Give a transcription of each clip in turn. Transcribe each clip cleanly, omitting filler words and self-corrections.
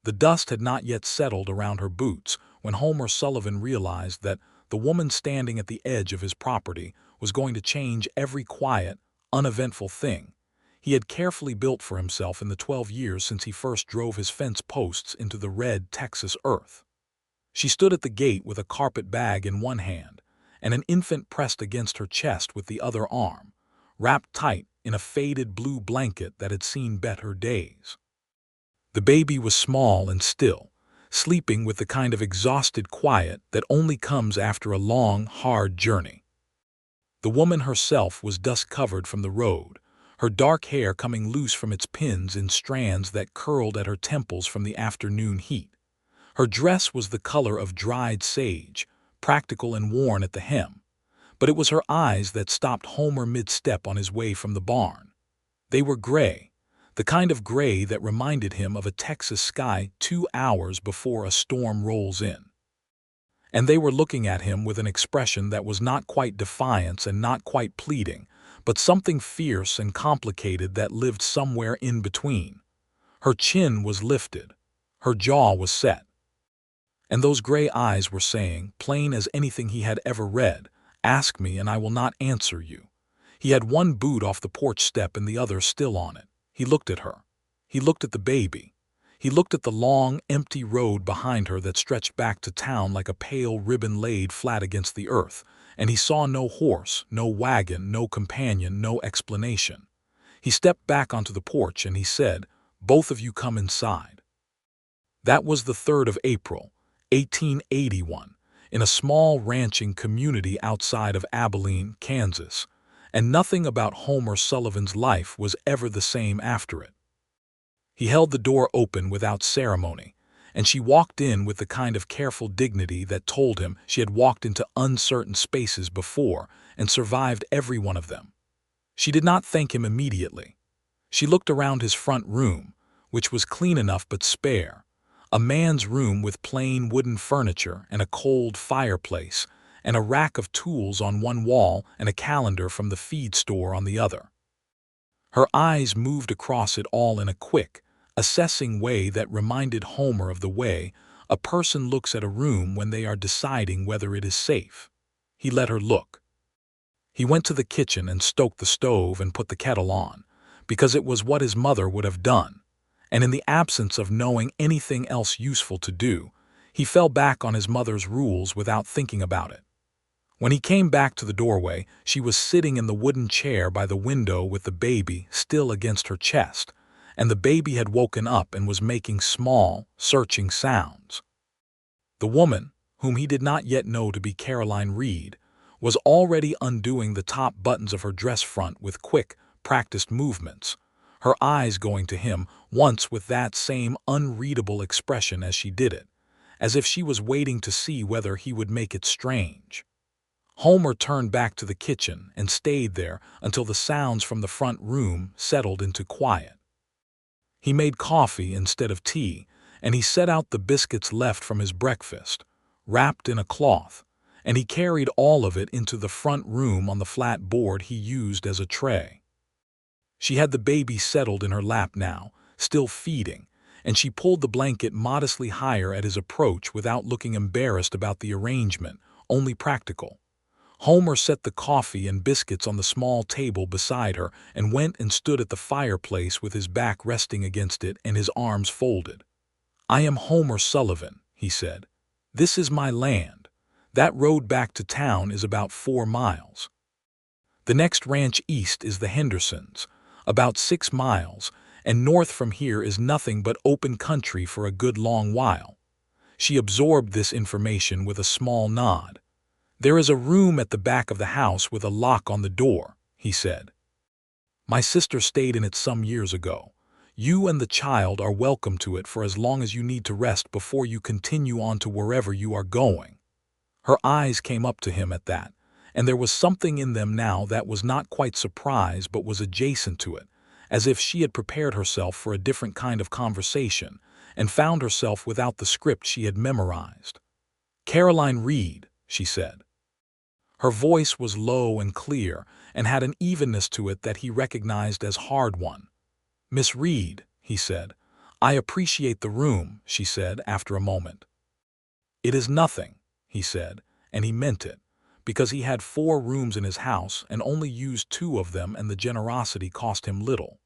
The dust had not yet settled around her boots when Homer Sullivan realized that the woman standing at the edge of his property was going to change every quiet, uneventful thing he had carefully built for himself in the 12 years since he first drove his fence posts into the red Texas earth. She stood at the gate with a carpet bag in one hand and an infant pressed against her chest with the other arm, wrapped tight in a faded blue blanket that had seen better days. The baby was small and still, sleeping with the kind of exhausted quiet that only comes after a long, hard journey. The woman herself was dust-covered from the road, her dark hair coming loose from its pins in strands that curled at her temples from the afternoon heat. Her dress was the color of dried sage, practical and worn at the hem, but it was her eyes that stopped Homer mid-step on his way from the barn. They were gray, the kind of gray that reminded him of a Texas sky 2 hours before a storm rolls in. And they were looking at him with an expression that was not quite defiance and not quite pleading, but something fierce and complicated that lived somewhere in between. Her chin was lifted, her jaw was set. And those gray eyes were saying, plain as anything he had ever read, "Ask me and I will not answer you." He had one boot off the porch step and the other still on it. He looked at her. He looked at the baby. He looked at the long, empty road behind her that stretched back to town like a pale ribbon laid flat against the earth, and he saw no horse, no wagon, no companion, no explanation. He stepped back onto the porch and he said, "Both of you come inside." That was the 3rd of April, 1881, in a small ranching community outside of Abilene, Kansas, and nothing about Homer Sullivan's life was ever the same after it. He held the door open without ceremony, and she walked in with the kind of careful dignity that told him she had walked into uncertain spaces before and survived every one of them. She did not thank him immediately. She looked around his front room, which was clean enough but spare, a man's room with plain wooden furniture and a cold fireplace, and a rack of tools on one wall and a calendar from the feed store on the other. Her eyes moved across it all in a quick, assessing way that reminded Homer of the way a person looks at a room when they are deciding whether it is safe. He let her look. He went to the kitchen and stoked the stove and put the kettle on, because it was what his mother would have done, and in the absence of knowing anything else useful to do, he fell back on his mother's rules without thinking about it. When he came back to the doorway, she was sitting in the wooden chair by the window with the baby still against her chest, and the baby had woken up and was making small, searching sounds. The woman, whom he did not yet know to be Caroline Reed, was already undoing the top buttons of her dress front with quick, practiced movements, her eyes going to him once with that same unreadable expression as she did it, as if she was waiting to see whether he would make it strange. Homer turned back to the kitchen and stayed there until the sounds from the front room settled into quiet. He made coffee instead of tea, and he set out the biscuits left from his breakfast, wrapped in a cloth, and he carried all of it into the front room on the flat board he used as a tray. She had the baby settled in her lap now, still feeding, and she pulled the blanket modestly higher at his approach without looking embarrassed about the arrangement, only practical. Homer set the coffee and biscuits on the small table beside her and went and stood at the fireplace with his back resting against it and his arms folded. "I am Homer Sullivan," he said. "This is my land. That road back to town is about 4 miles. The next ranch east is the Hendersons, about 6 miles, and north from here is nothing but open country for a good long while." She absorbed this information with a small nod. "There is a room at the back of the house with a lock on the door," he said. "My sister stayed in it some years ago. You and the child are welcome to it for as long as you need to rest before you continue on to wherever you are going." Her eyes came up to him at that, and there was something in them now that was not quite surprise but was adjacent to it, as if she had prepared herself for a different kind of conversation and found herself without the script she had memorized. "Caroline Reed," she said. Her voice was low and clear and had an evenness to it that he recognized as hard-won. "Miss Reed," he said, "I appreciate the room," she said after a moment. "It is nothing," he said, and he meant it, because he had 4 rooms in his house and only used 2 of them, and the generosity cost him little.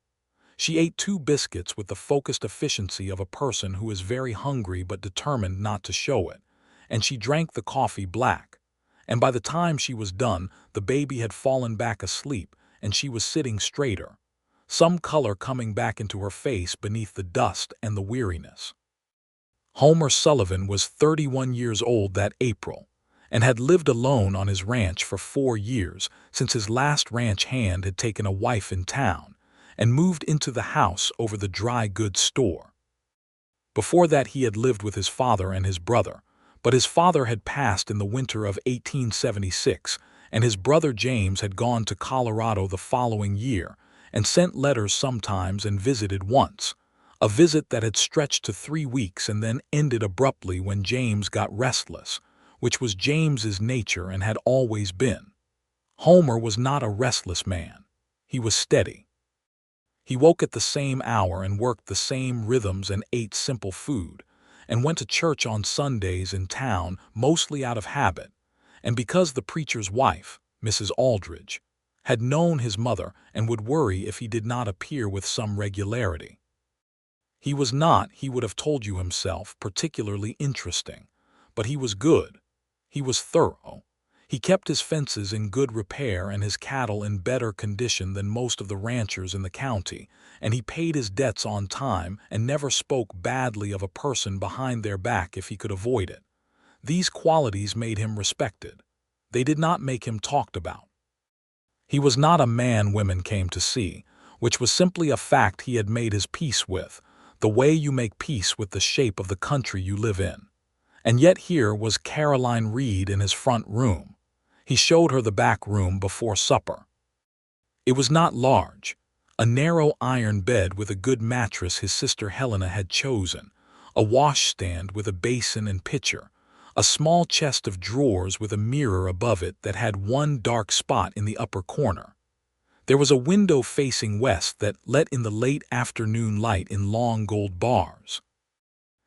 She ate 2 biscuits with the focused efficiency of a person who is very hungry but determined not to show it, and she drank the coffee black. And by the time she was done, the baby had fallen back asleep, and she was sitting straighter, some color coming back into her face beneath the dust and the weariness. Homer Sullivan was 31 years old that April, and had lived alone on his ranch for 4 years, since his last ranch hand had taken a wife in town and moved into the house over the dry goods store. Before that he had lived with his father and his brother, but his father had passed in the winter of 1876, and his brother James had gone to Colorado the following year and sent letters sometimes and visited once, a visit that had stretched to 3 weeks and then ended abruptly when James got restless, which was James's nature and had always been. Homer was not a restless man. He was steady. He woke at the same hour and worked the same rhythms and ate simple food, and went to church on Sundays in town mostly out of habit, and because the preacher's wife, Mrs. Aldridge, had known his mother and would worry if he did not appear with some regularity. He was not, he would have told you himself, particularly interesting, but he was good. He was thorough. He kept his fences in good repair and his cattle in better condition than most of the ranchers in the county, and he paid his debts on time and never spoke badly of a person behind their back if he could avoid it. These qualities made him respected. They did not make him talked about. He was not a man women came to see, which was simply a fact he had made his peace with, the way you make peace with the shape of the country you live in. And yet here was Caroline Reed in his front room. He showed her the back room before supper. It was not large. A narrow iron bed with a good mattress his sister Helena had chosen, a washstand with a basin and pitcher, a small chest of drawers with a mirror above it that had one dark spot in the upper corner. There was a window facing west that let in the late afternoon light in long gold bars.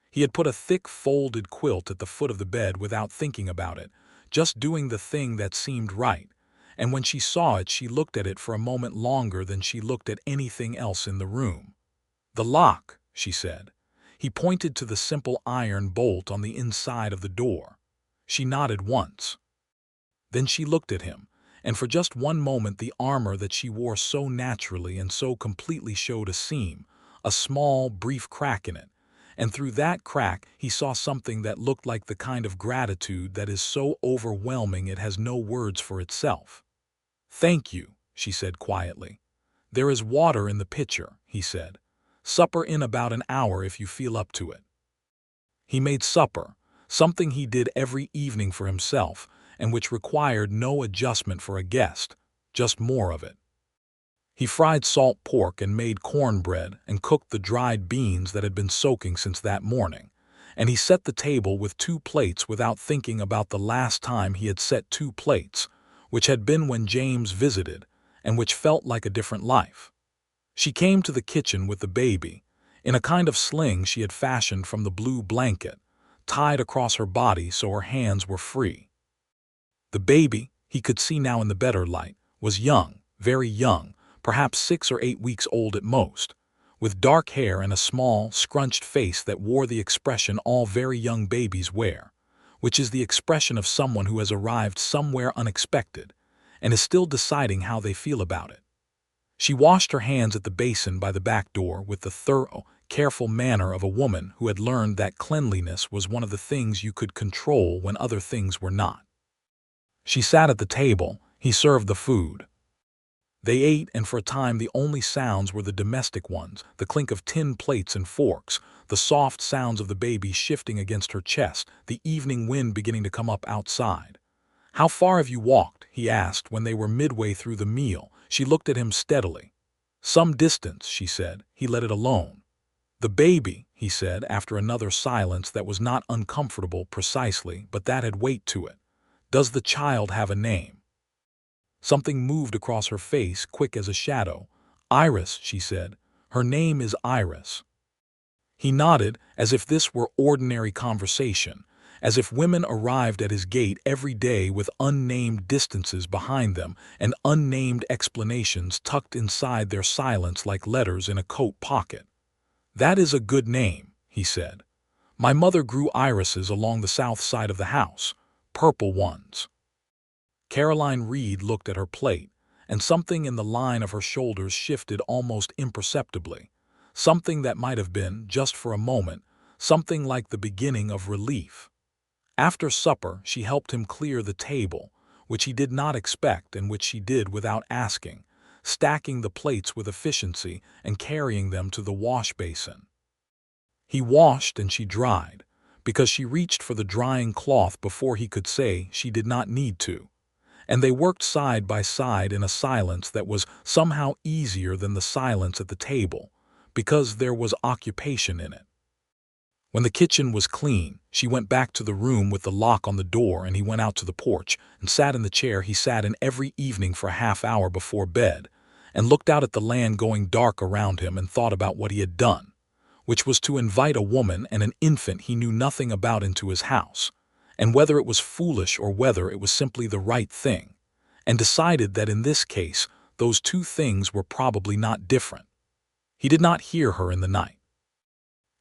He had put a thick folded quilt at the foot of the bed without thinking about it, just doing the thing that seemed right, and when she saw it she looked at it for a moment longer than she looked at anything else in the room. "The lock," she said. He pointed to the simple iron bolt on the inside of the door. She nodded once. Then she looked at him, and for just one moment the armor that she wore so naturally and so completely showed a seam, a small, brief crack in it, and through that crack he saw something that looked like the kind of gratitude that is so overwhelming it has no words for itself. "Thank you," she said quietly. "There is water in the pitcher," he said. "Supper in about an hour if you feel up to it." He made supper, something he did every evening for himself, and which required no adjustment for a guest, just more of it. He fried salt pork and made cornbread and cooked the dried beans that had been soaking since that morning, and he set the table with 2 plates without thinking about the last time he had set 2 plates, which had been when James visited, and which felt like a different life. She came to the kitchen with the baby, in a kind of sling she had fashioned from the blue blanket, tied across her body so her hands were free. The baby, he could see now in the better light, was young, very young, perhaps 6 or 8 weeks old at most, with dark hair and a small, scrunched face that wore the expression all very young babies wear, which is the expression of someone who has arrived somewhere unexpected and is still deciding how they feel about it. She washed her hands at the basin by the back door with the thorough, careful manner of a woman who had learned that cleanliness was one of the things you could control when other things were not. She sat at the table. He served the food. They ate, and for a time the only sounds were the domestic ones, the clink of tin plates and forks, the soft sounds of the baby shifting against her chest, the evening wind beginning to come up outside. "How far have you walked?" he asked when they were midway through the meal. She looked at him steadily. "Some distance," she said. He let it alone. "The baby," he said after another silence that was not uncomfortable precisely, but that had weight to it. "Does the child have a name?" Something moved across her face, quick as a shadow. "Iris," she said. "Her name is Iris." He nodded as if this were ordinary conversation, as if women arrived at his gate every day with unnamed distances behind them and unnamed explanations tucked inside their silence like letters in a coat pocket. "That is a good name," he said. "My mother grew irises along the south side of the house, purple ones." Caroline Reed looked at her plate, and something in the line of her shoulders shifted almost imperceptibly. Something that might have been, just for a moment, something like the beginning of relief. After supper, she helped him clear the table, which he did not expect and which she did without asking, stacking the plates with efficiency and carrying them to the wash basin. He washed and she dried, because she reached for the drying cloth before he could say she did not need to. And they worked side by side in a silence that was somehow easier than the silence at the table, because there was occupation in it. When the kitchen was clean, she went back to the room with the lock on the door, and he went out to the porch and sat in the chair he sat in every evening for a half-hour before bed, and looked out at the land going dark around him and thought about what he had done, which was to invite a woman and an infant he knew nothing about into his house, and whether it was foolish or whether it was simply the right thing, and decided that in this case those two things were probably not different. He did not hear her in the night.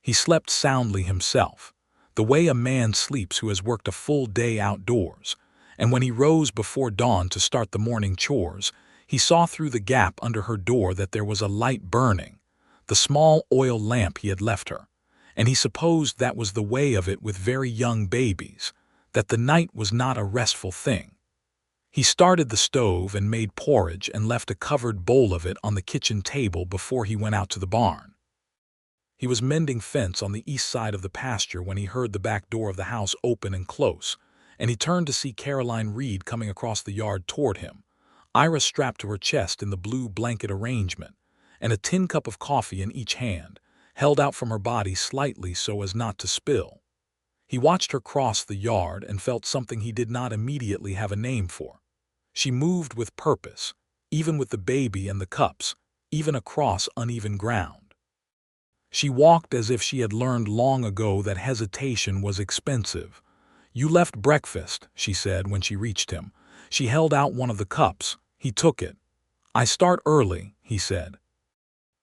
He slept soundly himself, the way a man sleeps who has worked a full day outdoors, and when he rose before dawn to start the morning chores, he saw through the gap under her door that there was a light burning, the small oil lamp he had left her, and he supposed that was the way of it with very young babies, that the night was not a restful thing. He started the stove and made porridge and left a covered bowl of it on the kitchen table before he went out to the barn. He was mending fence on the east side of the pasture when he heard the back door of the house open and close, and he turned to see Caroline Reed coming across the yard toward him, Ira strapped to her chest in the blue blanket arrangement, and a tin cup of coffee in each hand, held out from her body slightly so as not to spill. He watched her cross the yard and felt something he did not immediately have a name for. She moved with purpose, even with the baby and the cups, even across uneven ground. She walked as if she had learned long ago that hesitation was expensive. "You left breakfast," she said when she reached him. She held out one of the cups. He took it. "I start early," he said.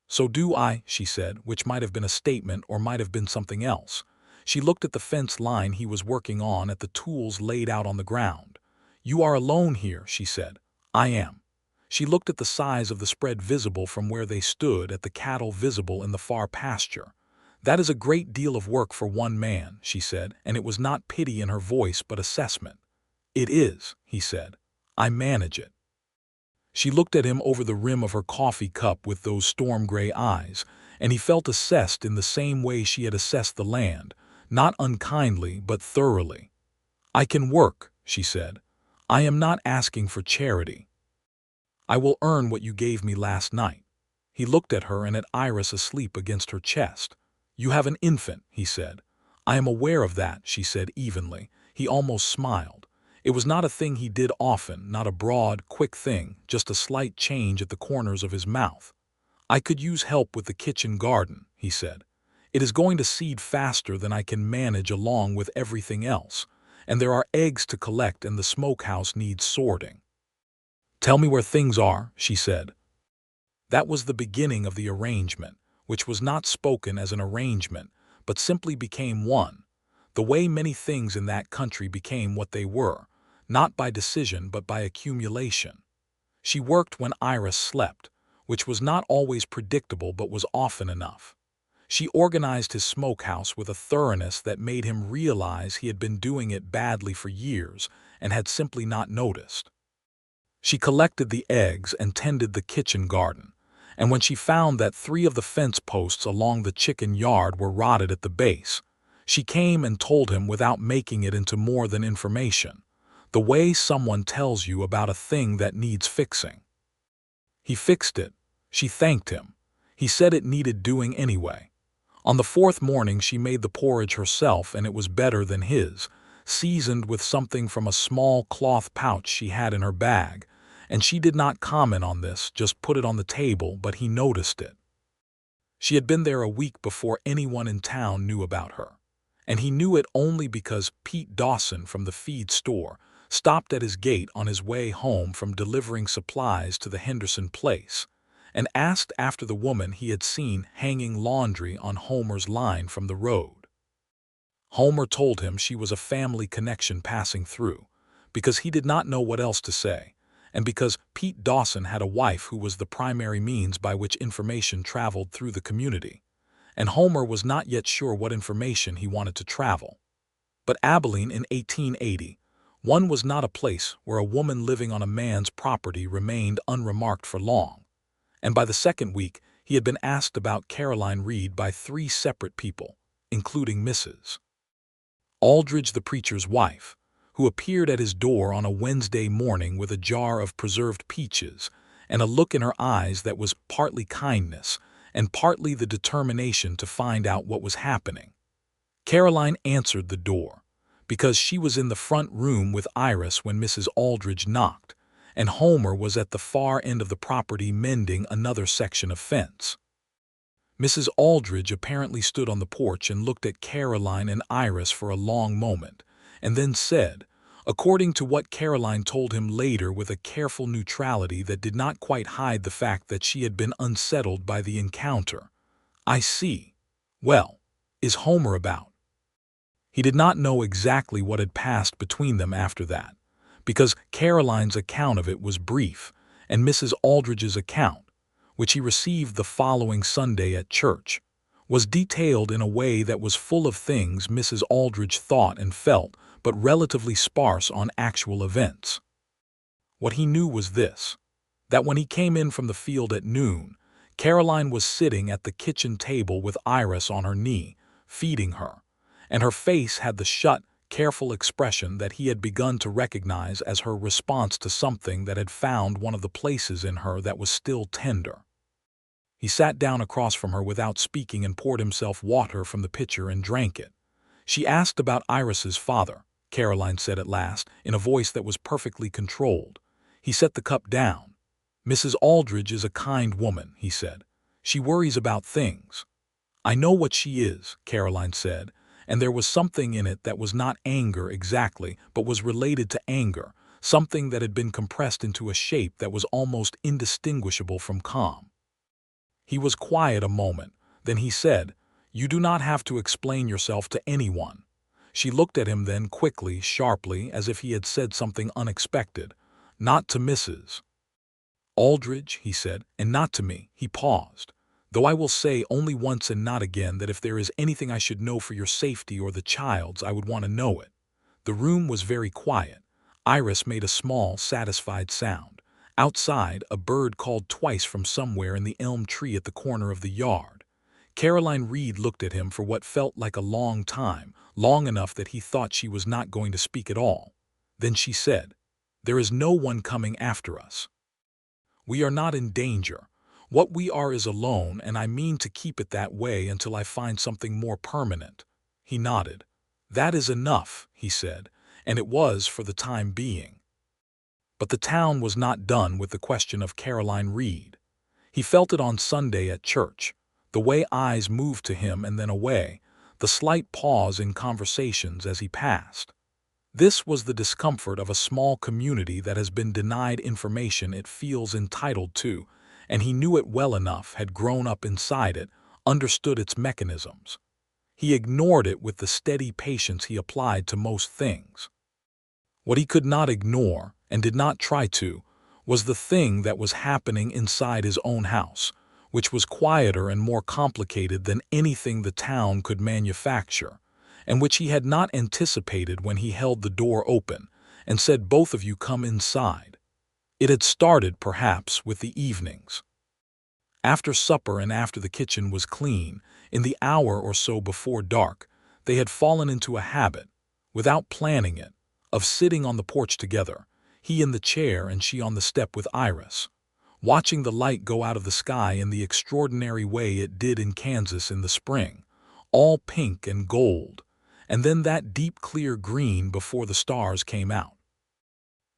"So do I," she said, which might have been a statement or might have been something else. She looked at the fence line he was working on, at the tools laid out on the ground. "You are alone here," she said. "I am." She looked at the size of the spread visible from where they stood, at the cattle visible in the far pasture. "That is a great deal of work for one man," she said, and it was not pity in her voice but assessment. "It is," he said. "I manage it." She looked at him over the rim of her coffee cup with those storm-gray eyes, and he felt assessed in the same way she had assessed the land, not unkindly but thoroughly. "I can work," she said. "I am not asking for charity. I will earn what you gave me last night." He looked at her and at Iris asleep against her chest. "You have an infant," he said. "I am aware of that," she said evenly. He almost smiled. It was not a thing he did often, not a broad, quick thing, just a slight change at the corners of his mouth. "I could use help with the kitchen garden," he said. "It is going to seed faster than I can manage along with everything else, and there are eggs to collect and the smokehouse needs sorting." "Tell me where things are," she said. That was the beginning of the arrangement, which was not spoken as an arrangement, but simply became one, the way many things in that country became what they were, not by decision but by accumulation. She worked when Iris slept, which was not always predictable but was often enough. She organized his smokehouse with a thoroughness that made him realize he had been doing it badly for years and had simply not noticed. She collected the eggs and tended the kitchen garden, and when she found that 3 of the fence posts along the chicken yard were rotted at the base, she came and told him without making it into more than information, the way someone tells you about a thing that needs fixing. He fixed it. She thanked him. He said it needed doing anyway. On the 4th morning she made the porridge herself, and it was better than his, seasoned with something from a small cloth pouch she had in her bag, and she did not comment on this, just put it on the table, but he noticed it. She had been there a week before anyone in town knew about her, and he knew it only because Pete Dawson from the feed store stopped at his gate on his way home from delivering supplies to the Henderson place and asked after the woman he had seen hanging laundry on Homer's line from the road. Homer told him she was a family connection passing through, because he did not know what else to say, and because Pete Dawson had a wife who was the primary means by which information traveled through the community, and Homer was not yet sure what information he wanted to travel. But Abilene in 1880, one was not a place where a woman living on a man's property remained unremarked for long, and by the second week he had been asked about Caroline Reed by 3 separate people, including Mrs. Aldridge, the preacher's wife, who appeared at his door on a Wednesday morning with a jar of preserved peaches and a look in her eyes that was partly kindness and partly the determination to find out what was happening. Caroline answered the door, because she was in the front room with Iris when Mrs. Aldridge knocked, and Homer was at the far end of the property mending another section of fence. Mrs. Aldridge apparently stood on the porch and looked at Caroline and Iris for a long moment, and then said, according to what Caroline told him later with a careful neutrality that did not quite hide the fact that she had been unsettled by the encounter, "I see. Well, is Homer about?" He did not know exactly what had passed between them after that, because Caroline's account of it was brief, and Mrs. Aldridge's account, which he received the following Sunday at church, was detailed in a way that was full of things Mrs. Aldridge thought and felt, but relatively sparse on actual events. What he knew was this, that when he came in from the field at noon, Caroline was sitting at the kitchen table with Iris on her knee, feeding her, and her face had the shut, careful expression that he had begun to recognize as her response to something that had found one of the places in her that was still tender. He sat down across from her without speaking and poured himself water from the pitcher and drank it. "She asked about Iris's father," Caroline said at last, in a voice that was perfectly controlled. He set the cup down. "Mrs. Aldridge is a kind woman," he said. "She worries about things." "I know what she is," Caroline said, and there was something in it that was not anger exactly, but was related to anger, something that had been compressed into a shape that was almost indistinguishable from calm. He was quiet a moment, then he said, "You do not have to explain yourself to anyone." She looked at him then quickly, sharply, as if he had said something unexpected. "Not to Mrs. Aldridge," he said, "and not to me." He paused. "Though I will say only once and not again that if there is anything I should know for your safety or the child's, I would want to know it." The room was very quiet. Iris made a small, satisfied sound. Outside, a bird called twice from somewhere in the elm tree at the corner of the yard. Caroline Reed looked at him for what felt like a long time, long enough that he thought she was not going to speak at all. Then she said, "There is no one coming after us. We are not in danger. What we are is alone, and I mean to keep it that way until I find something more permanent." He nodded. "That is enough," he said, and it was for the time being. But the town was not done with the question of Caroline Reed. He felt it on Sunday at church, the way eyes moved to him and then away, the slight pause in conversations as he passed. This was the discomfort of a small community that has been denied information it feels entitled to, and he knew it well enough, had grown up inside it, understood its mechanisms. He ignored it with the steady patience he applied to most things. What he could not ignore, and did not try to, was the thing that was happening inside his own house, which was quieter and more complicated than anything the town could manufacture, and which he had not anticipated when he held the door open and said, "Both of you come inside." It had started, perhaps, with the evenings. After supper and after the kitchen was clean, in the hour or so before dark, they had fallen into a habit, without planning it, of sitting on the porch together, he in the chair and she on the step with Iris, watching the light go out of the sky in the extraordinary way it did in Kansas in the spring, all pink and gold, and then that deep clear green before the stars came out.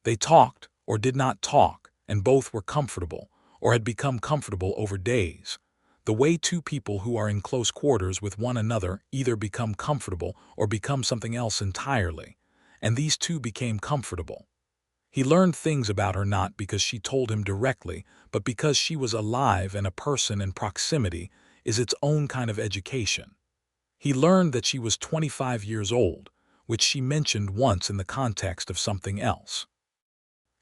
They talked, or did not talk, and both were comfortable, or had become comfortable over days. the way two people who are in close quarters with one another either become comfortable or become something else entirely. And these two became comfortable. He learned things about her not because she told him directly, but because she was alive, and a person in proximity is its own kind of education. He learned that she was 25 years old, which she mentioned once in the context of something else.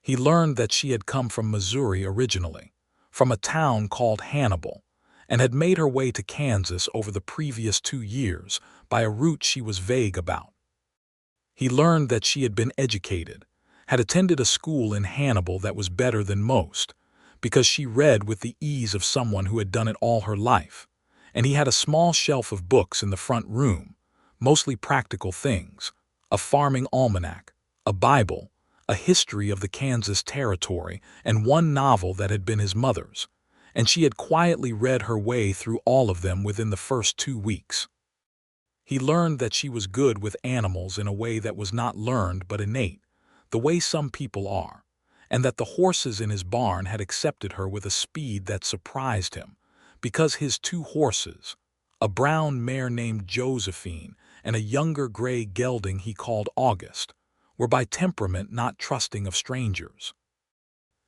He learned that she had come from Missouri originally, from a town called Hannibal, and had made her way to Kansas over the previous 2 years by a route she was vague about. He learned that she had been educated, had attended a school in Hannibal that was better than most, because she read with the ease of someone who had done it all her life, and he had a small shelf of books in the front room, mostly practical things, a farming almanac, a Bible, a history of the Kansas Territory, and one novel that had been his mother's, and she had quietly read her way through all of them within the first 2 weeks. He learned that she was good with animals in a way that was not learned but innate, the way some people are, and that the horses in his barn had accepted her with a speed that surprised him, because his 2 horses, a brown mare named Josephine and a younger gray gelding he called August, were by temperament not trusting of strangers.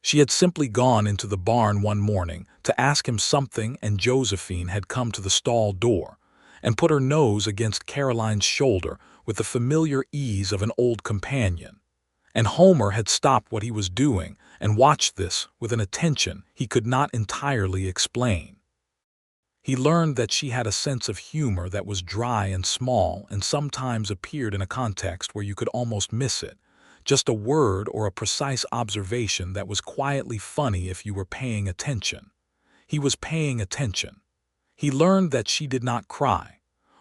She had simply gone into the barn one morning to ask him something, and Josephine had come to the stall door and put her nose against Caroline's shoulder with the familiar ease of an old companion. And Homer had stopped what he was doing and watched this with an attention he could not entirely explain. He learned that she had a sense of humor that was dry and small and sometimes appeared in a context where you could almost miss it, just a word or a precise observation that was quietly funny if you were paying attention. He was paying attention. He learned that she did not cry,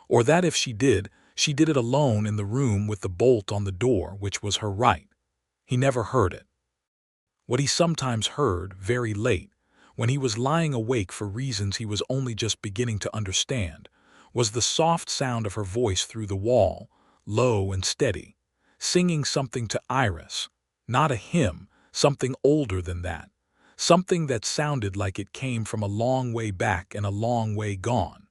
or that if she did it alone in the room with the bolt on the door, which was her right. He never heard it. What he sometimes heard, very late, when he was lying awake for reasons he was only just beginning to understand, was the soft sound of her voice through the wall, low and steady, singing something to Iris, not a hymn, something older than that, something that sounded like it came from a long way back and a long way gone.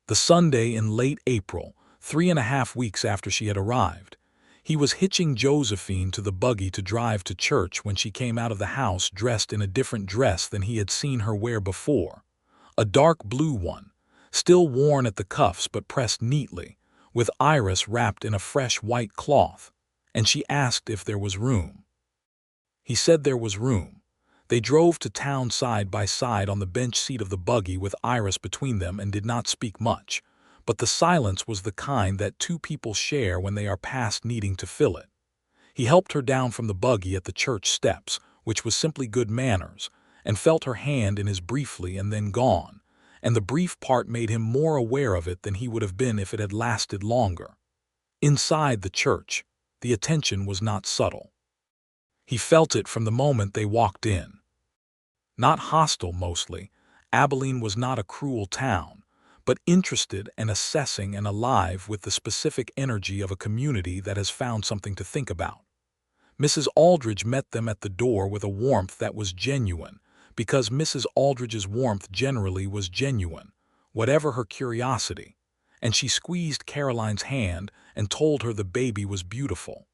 The Sunday in late April, 3.5 weeks after she had arrived, he was hitching Josephine to the buggy to drive to church when she came out of the house dressed in a different dress than he had seen her wear before, a dark blue one, still worn at the cuffs but pressed neatly, with Iris wrapped in a fresh white cloth, and she asked if there was room. He said there was room. They drove to town side by side on the bench seat of the buggy with Iris between them and did not speak much, but the silence was the kind that 2 people share when they are past needing to fill it. He helped her down from the buggy at the church steps, which was simply good manners, and felt her hand in his briefly and then gone, and the brief part made him more aware of it than he would have been if it had lasted longer. Inside the church, the attention was not subtle. He felt it from the moment they walked in. Not hostile mostly, Abilene was not a cruel town, but interested and assessing and alive with the specific energy of a community that has found something to think about. Mrs. Aldridge met them at the door with a warmth that was genuine, because Mrs. Aldridge's warmth generally was genuine, whatever her curiosity, and she squeezed Caroline's hand and told her the baby was beautiful.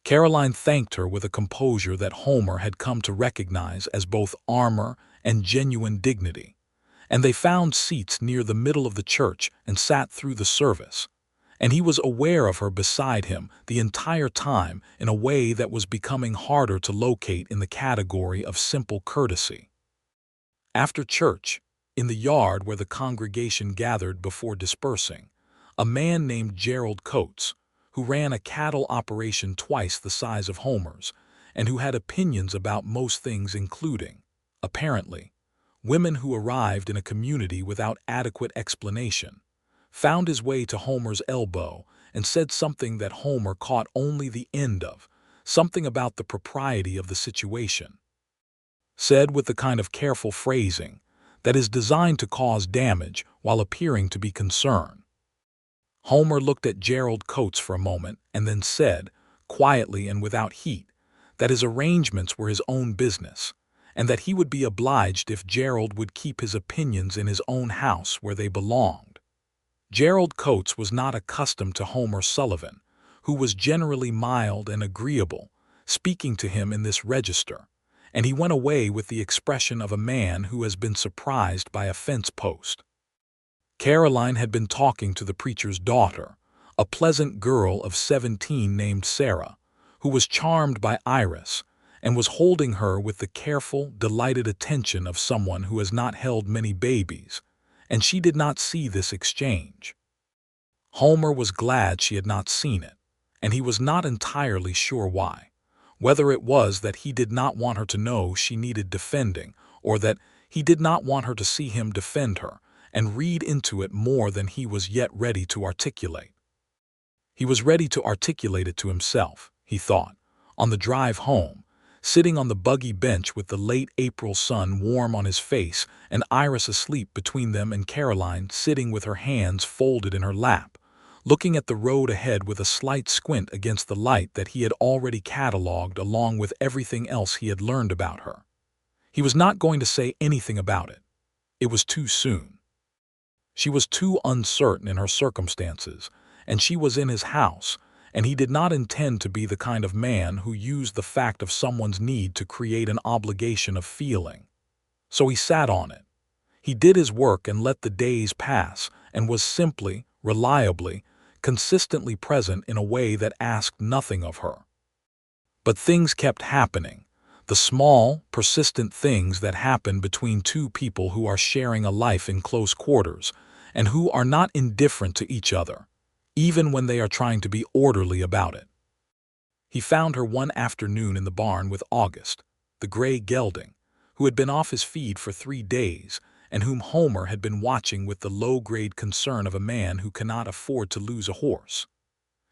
Caroline thanked her with a composure that Homer had come to recognize as both armor and genuine dignity, and they found seats near the middle of the church and sat through the service, and he was aware of her beside him the entire time in a way that was becoming harder to locate in the category of simple courtesy. After church, in the yard where the congregation gathered before dispersing, a man named Gerald Coates, who ran a cattle operation twice the size of Homer's, and who had opinions about most things including, apparently, women who arrived in a community without adequate explanation, found his way to Homer's elbow and said something that Homer caught only the end of, something about the propriety of the situation. Said with the kind of careful phrasing that is designed to cause damage while appearing to be concerned. Homer looked at Gerald Coates for a moment and then said, quietly and without heat, that his arrangements were his own business, and that he would be obliged if Gerald would keep his opinions in his own house where they belonged. Gerald Coates was not accustomed to Homer Sullivan, who was generally mild and agreeable, speaking to him in this register, and he went away with the expression of a man who has been surprised by a fence post. Caroline had been talking to the preacher's daughter, a pleasant girl of 17 named Sarah, who was charmed by Iris and was holding her with the careful, delighted attention of someone who has not held many babies, and she did not see this exchange. Homer was glad she had not seen it, and he was not entirely sure why, whether it was that he did not want her to know she needed defending, or that he did not want her to see him defend her and read into it more than he was yet ready to articulate. He was ready to articulate it to himself, he thought, on the drive home, sitting on the buggy bench with the late April sun warm on his face and Iris asleep between them and Caroline sitting with her hands folded in her lap, looking at the road ahead with a slight squint against the light that he had already catalogued along with everything else he had learned about her. He was not going to say anything about it. It was too soon. She was too uncertain in her circumstances, and she was in his house, and he did not intend to be the kind of man who used the fact of someone's need to create an obligation of feeling. So he sat on it. He did his work and let the days pass, and was simply, reliably, consistently present in a way that asked nothing of her. But things kept happening, the small, persistent things that happen between two people who are sharing a life in close quarters, and who are not indifferent to each other, even when they are trying to be orderly about it. He found her one afternoon in the barn with August, the gray gelding, who had been off his feed for 3 days, and whom Homer had been watching with the low-grade concern of a man who cannot afford to lose a horse.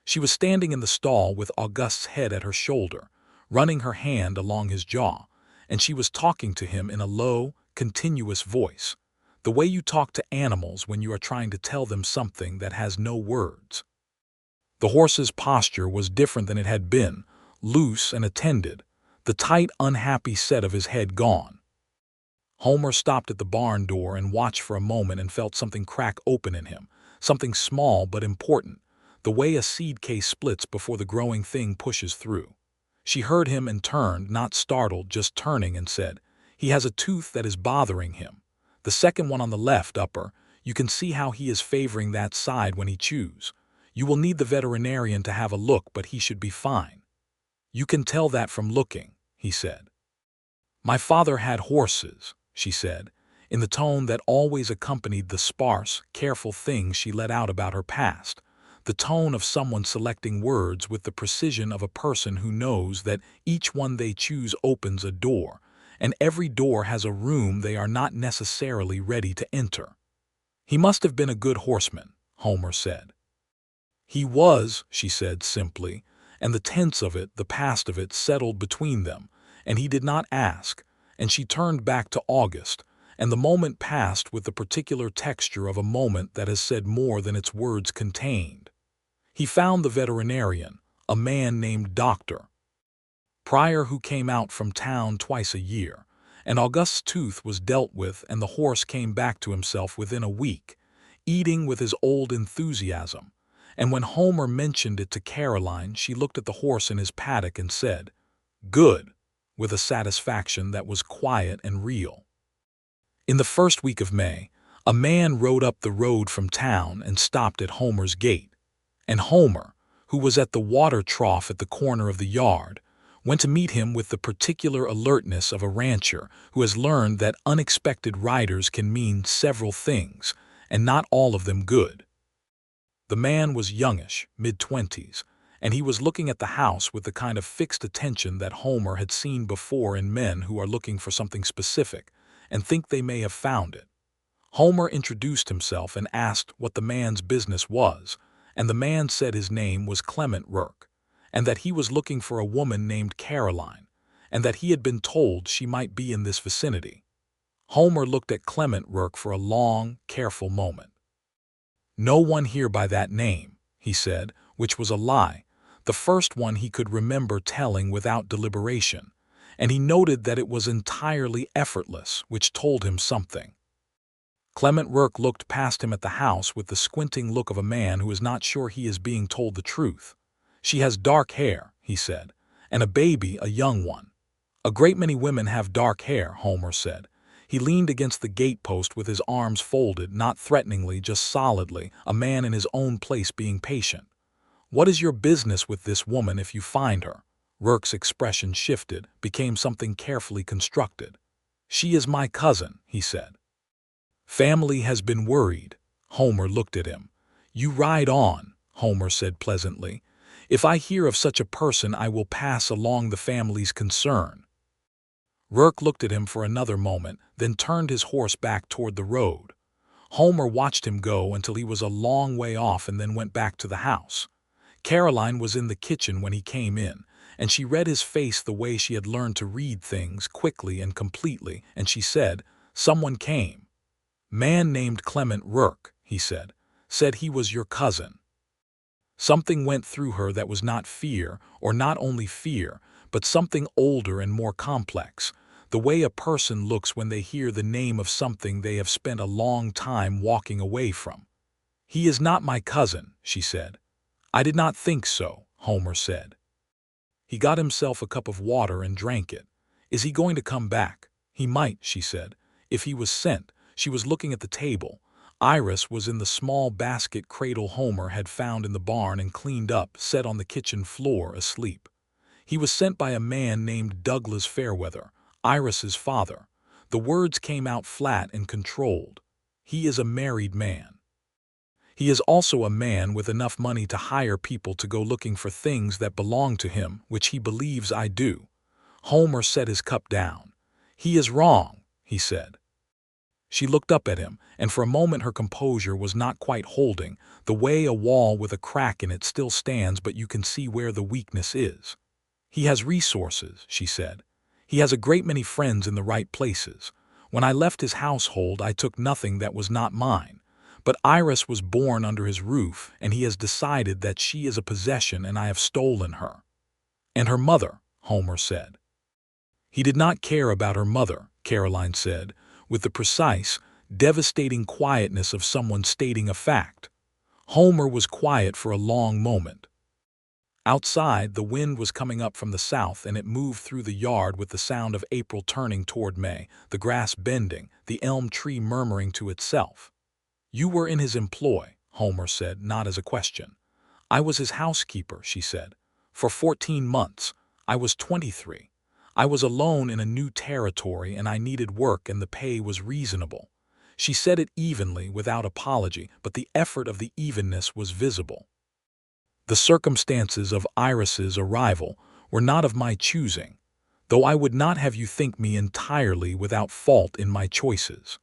She was standing in the stall with August's head at her shoulder, running her hand along his jaw, and she was talking to him in a low, continuous voice, the way you talk to animals when you are trying to tell them something that has no words. The horse's posture was different than it had been, loose and attended, the tight, unhappy set of his head gone. Homer stopped at the barn door and watched for a moment and felt something crack open in him, something small but important, the way a seed case splits before the growing thing pushes through. She heard him and turned, not startled, just turning, and said, "He has a tooth that is bothering him. The second one on the left upper, you can see how he is favoring that side when he chews. You will need the veterinarian to have a look, but he should be fine. You can tell that from looking," he said. "My father had horses," she said, in the tone that always accompanied the sparse, careful things she let out about her past, the tone of someone selecting words with the precision of a person who knows that each one they choose opens a door, and every door has a room they are not necessarily ready to enter. "He must have been a good horseman," Homer said. "He was," she said simply, and the tense of it, the past of it, settled between them, and he did not ask, and she turned back to August, and the moment passed with the particular texture of a moment that has said more than its words contained. He found the veterinarian, a man named Dr. Pryor, who came out from town twice a year, and August's tooth was dealt with and the horse came back to himself within a week, eating with his old enthusiasm, and when Homer mentioned it to Caroline, she looked at the horse in his paddock and said, "Good," with a satisfaction that was quiet and real. In the first week of May, a man rode up the road from town and stopped at Homer's gate, and Homer, who was at the water trough at the corner of the yard, went to meet him with the particular alertness of a rancher who has learned that unexpected riders can mean several things, and not all of them good. The man was youngish, mid-20s, and he was looking at the house with the kind of fixed attention that Homer had seen before in men who are looking for something specific and think they may have found it. Homer introduced himself and asked what the man's business was, and the man said his name was Clement Rourke, and that he was looking for a woman named Caroline, and that he had been told she might be in this vicinity. Homer looked at Clement Rourke for a long, careful moment. "No one here by that name," he said, which was a lie, the first one he could remember telling without deliberation, and he noted that it was entirely effortless, which told him something. Clement Rourke looked past him at the house with the squinting look of a man who is not sure he is being told the truth. "She has dark hair," he said, "and a baby, a young one." "A great many women have dark hair," Homer said. He leaned against the gatepost with his arms folded, not threateningly, just solidly, a man in his own place being patient. "What is your business with this woman if you find her?" Rourke's expression shifted, became something carefully constructed. "She is my cousin," he said. "Family has been worried." Homer looked at him. "You ride on," Homer said pleasantly. "If I hear of such a person, I will pass along the family's concern." Rourke looked at him for another moment, then turned his horse back toward the road. Homer watched him go until he was a long way off and then went back to the house. Caroline was in the kitchen when he came in, and she read his face the way she had learned to read things, quickly and completely, and she said, "Someone came." "Man named Clement Rourke," he said he was your cousin." Something went through her that was not fear, or not only fear, but something older and more complex, the way a person looks when they hear the name of something they have spent a long time walking away from. "He is not my cousin," she said. "I did not think so," Homer said. He got himself a cup of water and drank it. "Is he going to come back?" "He might," she said. "If he was sent." She was looking at the table. Iris was in the small basket cradle Homer had found in the barn and cleaned up, set on the kitchen floor, asleep. "He was sent by a man named Douglas Fairweather, Iris's father." The words came out flat and controlled. "He is a married man. He is also a man with enough money to hire people to go looking for things that belong to him, which he believes I do." Homer set his cup down. "He is wrong," he said. She looked up at him, and for a moment her composure was not quite holding, the way a wall with a crack in it still stands but you can see where the weakness is. "He has resources," she said. "He has a great many friends in the right places. When I left his household, I took nothing that was not mine. But Iris was born under his roof, and he has decided that she is a possession and I have stolen her." "And her mother," Homer said. "He did not care about her mother," Caroline said, with the precise, devastating quietness of someone stating a fact. Homer was quiet for a long moment. Outside, the wind was coming up from the south, and it moved through the yard with the sound of April turning toward May, the grass bending, the elm tree murmuring to itself. "You were in his employ," Homer said, not as a question. "I was his housekeeper," she said. "For 14 months. I was 23. I was alone in a new territory and I needed work and the pay was reasonable." She said it evenly, without apology, but the effort of the evenness was visible. "The circumstances of Iris's arrival were not of my choosing, though I would not have you think me entirely without fault in my choices.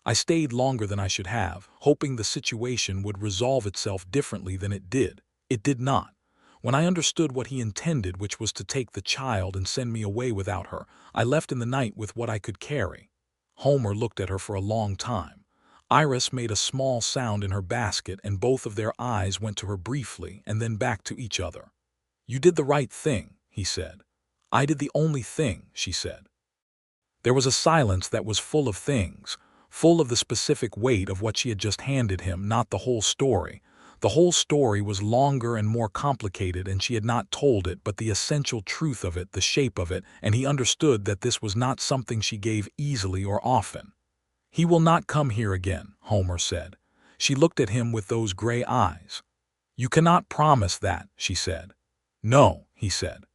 I stayed longer than I should have, hoping the situation would resolve itself differently than it did. It did not. When I understood what he intended, which was to take the child and send me away without her, I left in the night with what I could carry." Homer looked at her for a long time. Iris made a small sound in her basket, and both of their eyes went to her briefly and then back to each other. "You did the right thing," he said. "I did the only thing," she said. There was a silence that was full of things, full of the specific weight of what she had just handed him, not the whole story. The whole story was longer and more complicated, and she had not told it, but the essential truth of it, the shape of it, and he understood that this was not something she gave easily or often. "He will not come here again," Homer said. She looked at him with those gray eyes. "You cannot promise that," she said. "No," he said.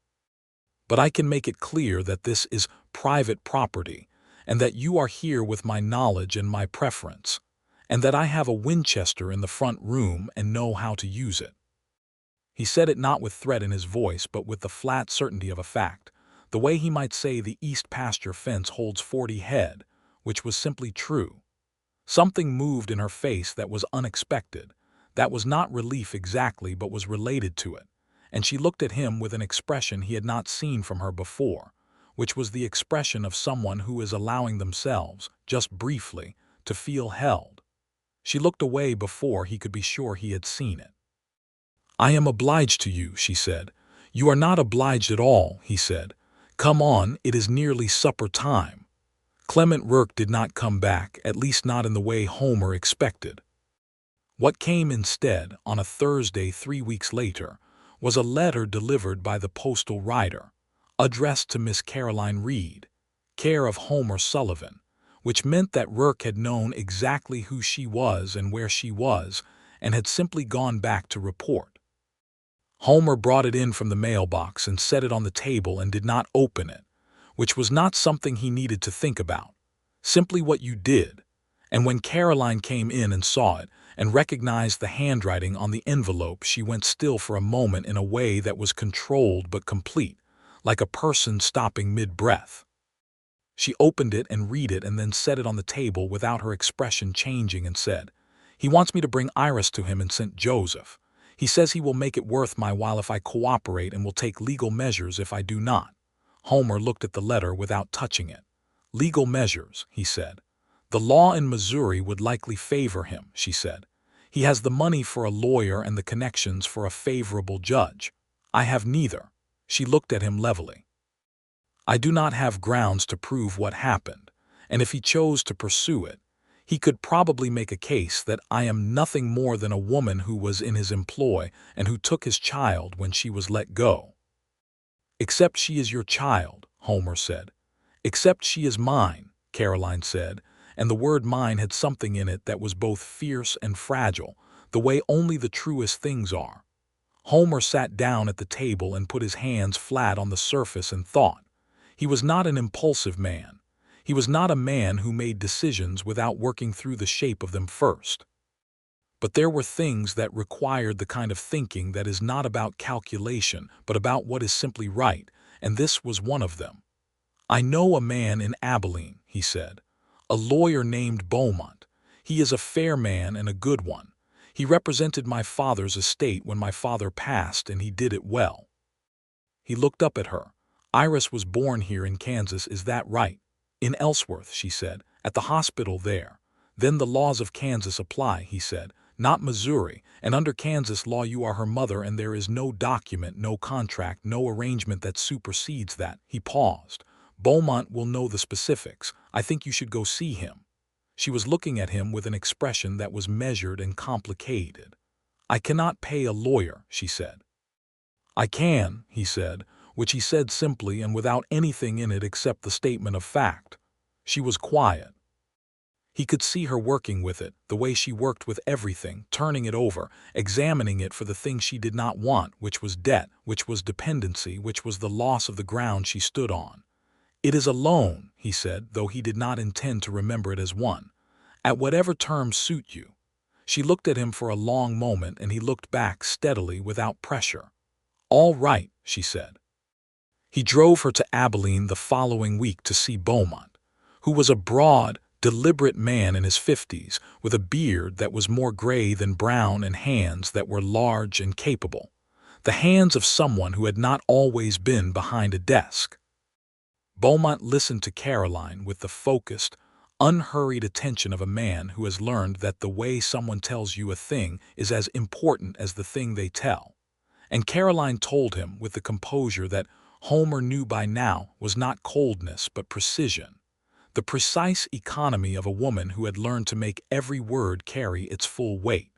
"But I can make it clear that this is private property, and that you are here with my knowledge and my preference, and that I have a Winchester in the front room and know how to use it." He said it not with threat in his voice, but with the flat certainty of a fact, the way he might say the east pasture fence holds 40 head, which was simply true. Something moved in her face that was unexpected, that was not relief exactly but was related to it, and she looked at him with an expression he had not seen from her before, which was the expression of someone who is allowing themselves, just briefly, to feel held. She looked away before he could be sure he had seen it. "I am obliged to you," she said. "You are not obliged at all," he said. Come on, it is nearly supper time. Clement Rourke did not come back, at least not in the way Homer expected. What came instead, on a Thursday 3 weeks later, was a letter delivered by the postal rider, addressed to Miss Caroline Reed, care of Homer Sullivan, which meant that Rourke had known exactly who she was and where she was, and had simply gone back to report. Homer brought it in from the mailbox and set it on the table and did not open it, which was not something he needed to think about, simply what you did. And when Caroline came in and saw it and recognized the handwriting on the envelope, she went still for a moment in a way that was controlled but complete, like a person stopping mid-breath. She opened it and read it and then set it on the table without her expression changing and said, "He wants me to bring Iris to him in St. Joseph. He says he will make it worth my while if I cooperate and will take legal measures if I do not." Homer looked at the letter without touching it. "Legal measures," he said. "The law in Missouri would likely favor him," she said. "He has the money for a lawyer and the connections for a favorable judge. I have neither." She looked at him levelly. "I do not have grounds to prove what happened, and if he chose to pursue it, he could probably make a case that I am nothing more than a woman who was in his employ and who took his child when she was let go." "Except she is your child," Homer said. "Except she is mine," Caroline said, and the word mine had something in it that was both fierce and fragile, the way only the truest things are. Homer sat down at the table and put his hands flat on the surface and thought. He was not an impulsive man. He was not a man who made decisions without working through the shape of them first. But there were things that required the kind of thinking that is not about calculation, but about what is simply right, and this was one of them. "I know a man in Abilene," he said, "a lawyer named Beaumont. He is a fair man and a good one. He represented my father's estate when my father passed, and he did it well." He looked up at her. "Iris was born here in Kansas, is that right?" "In Ellsworth," she said, "at the hospital there." "Then the laws of Kansas apply," he said, "not Missouri, and under Kansas law you are her mother and there is no document, no contract, no arrangement that supersedes that." He paused. "Beaumont will know the specifics. I think you should go see him." She was looking at him with an expression that was measured and complicated. "I cannot pay a lawyer," she said. "I can," he said, which he said simply and without anything in it except the statement of fact. She was quiet. He could see her working with it, the way she worked with everything, turning it over, examining it for the thing she did not want, which was debt, which was dependency, which was the loss of the ground she stood on. "It is a loan," he said, though he did not intend to remember it as one. "At whatever terms suit you." She looked at him for a long moment, and he looked back steadily without pressure. "All right," she said. He drove her to Abilene the following week to see Beaumont, who was a broad, deliberate man in his 50s, with a beard that was more gray than brown and hands that were large and capable, the hands of someone who had not always been behind a desk. Beaumont listened to Caroline with the focused, unhurried attention of a man who has learned that the way someone tells you a thing is as important as the thing they tell. And Caroline told him with the composure that Homer knew by now was not coldness but precision, the precise economy of a woman who had learned to make every word carry its full weight.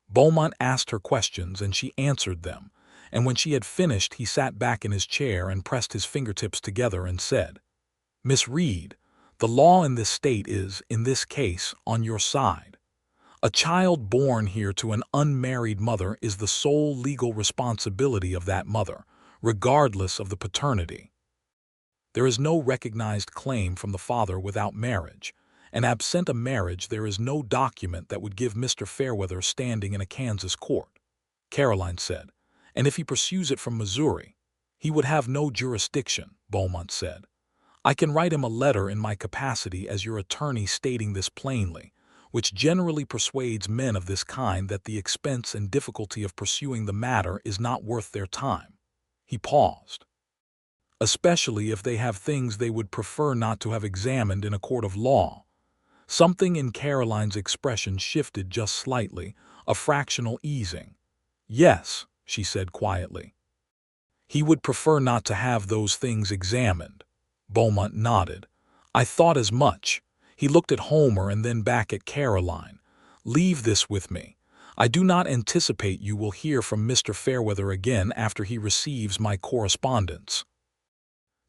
Beaumont asked her questions and she answered them, and when she had finished he sat back in his chair and pressed his fingertips together and said, "Miss Reed, the law in this state is, in this case, on your side. A child born here to an unmarried mother is the sole legal responsibility of that mother, regardless of the paternity. There is no recognized claim from the father without marriage, and absent a marriage there is no document that would give Mr. Fairweather standing in a Kansas court," Caroline said, "and if he pursues it from Missouri, he would have no jurisdiction," Beaumont said. "I can write him a letter in my capacity as your attorney stating this plainly, which generally persuades men of this kind that the expense and difficulty of pursuing the matter is not worth their time." He paused. "Especially if they have things they would prefer not to have examined in a court of law." Something in Caroline's expression shifted just slightly, a fractional easing. "Yes," she said quietly. He would prefer not to have those things examined. Beaumont nodded. I thought as much. He looked at Homer and then back at Caroline. Leave this with me. I do not anticipate you will hear from Mr. Fairweather again after he receives my correspondence.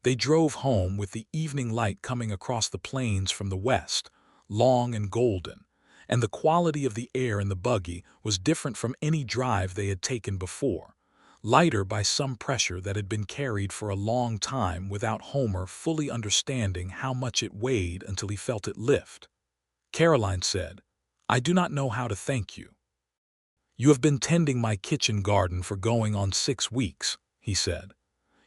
They drove home with the evening light coming across the plains from the west, long and golden, and the quality of the air in the buggy was different from any drive they had taken before, lighter by some pressure that had been carried for a long time without Homer fully understanding how much it weighed until he felt it lift. Caroline said, I do not know how to thank you. You have been tending my kitchen garden for going on 6 weeks, he said.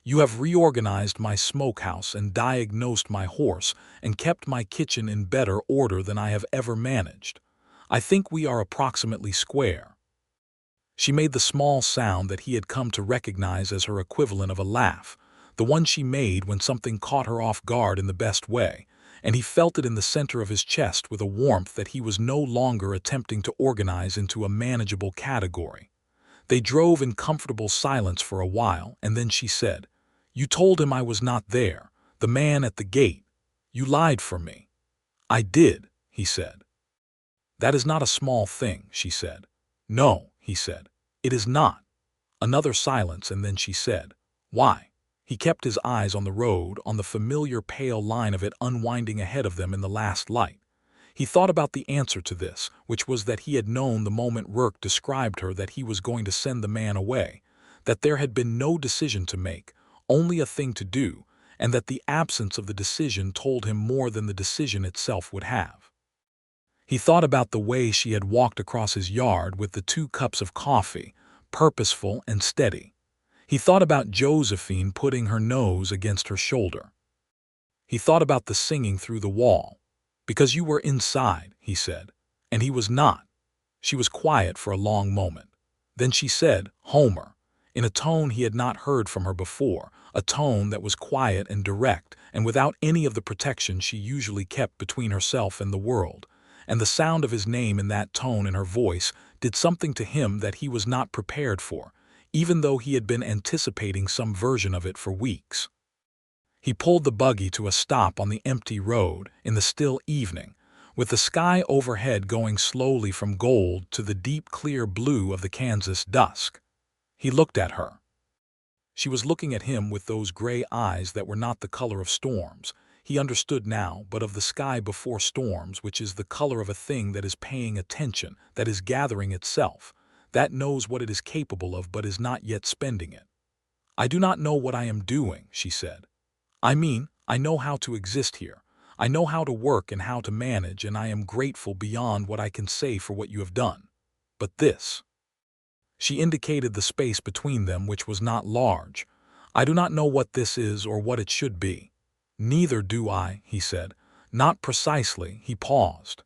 You have reorganized my smokehouse and diagnosed my horse and kept my kitchen in better order than I have ever managed. I think we are approximately square. She made the small sound that he had come to recognize as her equivalent of a laugh, the one she made when something caught her off guard in the best way, and he felt it in the center of his chest with a warmth that he was no longer attempting to organize into a manageable category. They drove in comfortable silence for a while, and then she said, You told him I was not there, the man at the gate. You lied for me. I did, he said. That is not a small thing, she said. No, he said. It is not. Another silence, and then she said, Why? He kept his eyes on the road, on the familiar pale line of it unwinding ahead of them in the last light. He thought about the answer to this, which was that he had known the moment Rourke described her that he was going to send the man away, that there had been no decision to make, only a thing to do, and that the absence of the decision told him more than the decision itself would have. He thought about the way she had walked across his yard with the 2 cups of coffee, purposeful and steady. He thought about Josephine putting her nose against her shoulder. He thought about the singing through the wall. Because you were inside, he said, and he was not. She was quiet for a long moment. Then she said, Homer, in a tone he had not heard from her before, a tone that was quiet and direct and without any of the protection she usually kept between herself and the world, and the sound of his name in that tone in her voice did something to him that he was not prepared for, even though he had been anticipating some version of it for weeks. He pulled the buggy to a stop on the empty road in the still evening, with the sky overhead going slowly from gold to the deep clear blue of the Kansas dusk. He looked at her. She was looking at him with those gray eyes that were not the color of storms, he understood now, but of the sky before storms, which is the color of a thing that is paying attention, that is gathering itself, that knows what it is capable of but is not yet spending it. I do not know what I am doing, she said. I mean, I know how to exist here. I know how to work and how to manage, and I am grateful beyond what I can say for what you have done. But this. She indicated the space between them, which was not large. I do not know what this is or what it should be. Neither do I, he said. Not precisely, he paused.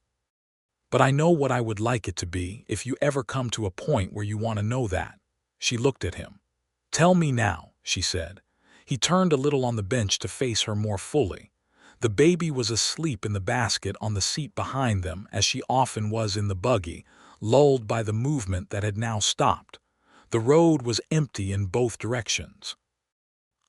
But I know what I would like it to be if you ever come to a point where you want to know that. She looked at him. Tell me now, she said. He turned a little on the bench to face her more fully. The baby was asleep in the basket on the seat behind them, as she often was in the buggy, lulled by the movement that had now stopped. The road was empty in both directions.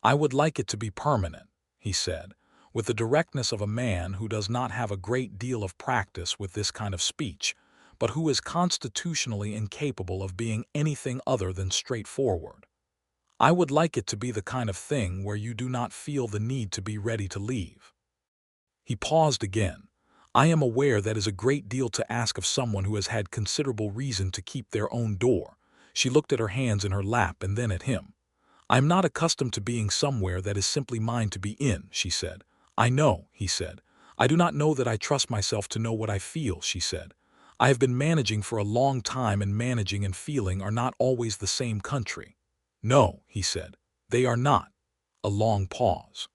I would like it to be permanent, he said, with the directness of a man who does not have a great deal of practice with this kind of speech, but who is constitutionally incapable of being anything other than straightforward. I would like it to be the kind of thing where you do not feel the need to be ready to leave. He paused again. I am aware that is a great deal to ask of someone who has had considerable reason to keep their own door. She looked at her hands in her lap and then at him. I am not accustomed to being somewhere that is simply mine to be in, she said. I know, he said. I do not know that I trust myself to know what I feel, she said. I have been managing for a long time, and managing and feeling are not always the same country. No, he said. They are not. A long pause.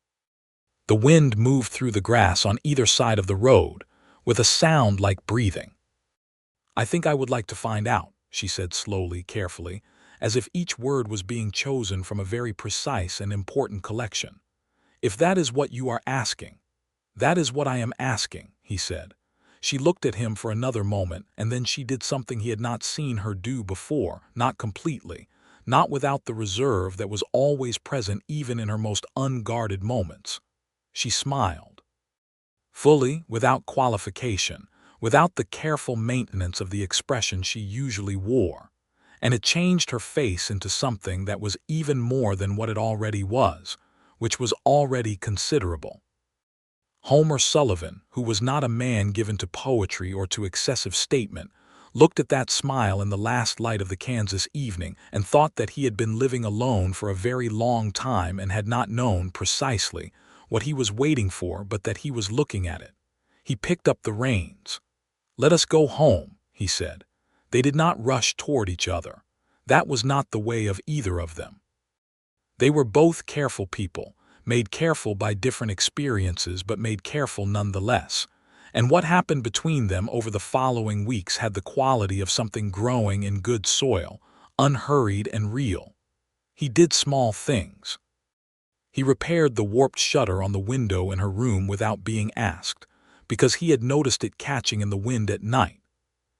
The wind moved through the grass on either side of the road, with a sound like breathing. I think I would like to find out, she said slowly, carefully, as if each word was being chosen from a very precise and important collection. If that is what you are asking. That is what I am asking, he said. She looked at him for another moment, and then she did something he had not seen her do before, not completely, not without the reserve that was always present even in her most unguarded moments. She smiled. Fully, without qualification, without the careful maintenance of the expression she usually wore, and it changed her face into something that was even more than what it already was, which was already considerable. Homer Sullivan, who was not a man given to poetry or to excessive statement, looked at that smile in the last light of the Kansas evening and thought that he had been living alone for a very long time and had not known precisely what he was waiting for, but that he was looking at it. He picked up the reins. "Let us go home," he said. They did not rush toward each other. That was not the way of either of them. They were both careful people, made careful by different experiences but made careful nonetheless. And what happened between them over the following weeks had the quality of something growing in good soil, unhurried and real. He did small things. He repaired the warped shutter on the window in her room without being asked, because he had noticed it catching in the wind at night.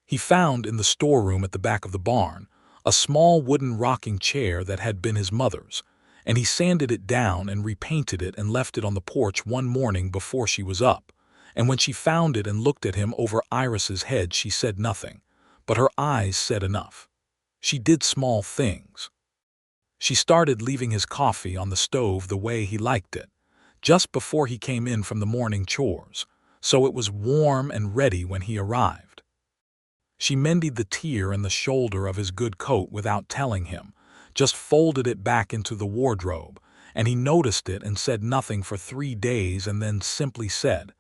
He found in the storeroom at the back of the barn a small wooden rocking chair that had been his mother's, and he sanded it down and repainted it and left it on the porch one morning before she was up. And when she found it and looked at him over Iris's head, she said nothing, but her eyes said enough. She did small things. She started leaving his coffee on the stove the way he liked it, just before he came in from the morning chores, so it was warm and ready when he arrived. She mended the tear in the shoulder of his good coat without telling him, just folded it back into the wardrobe, and he noticed it and said nothing for 3 days and then simply said,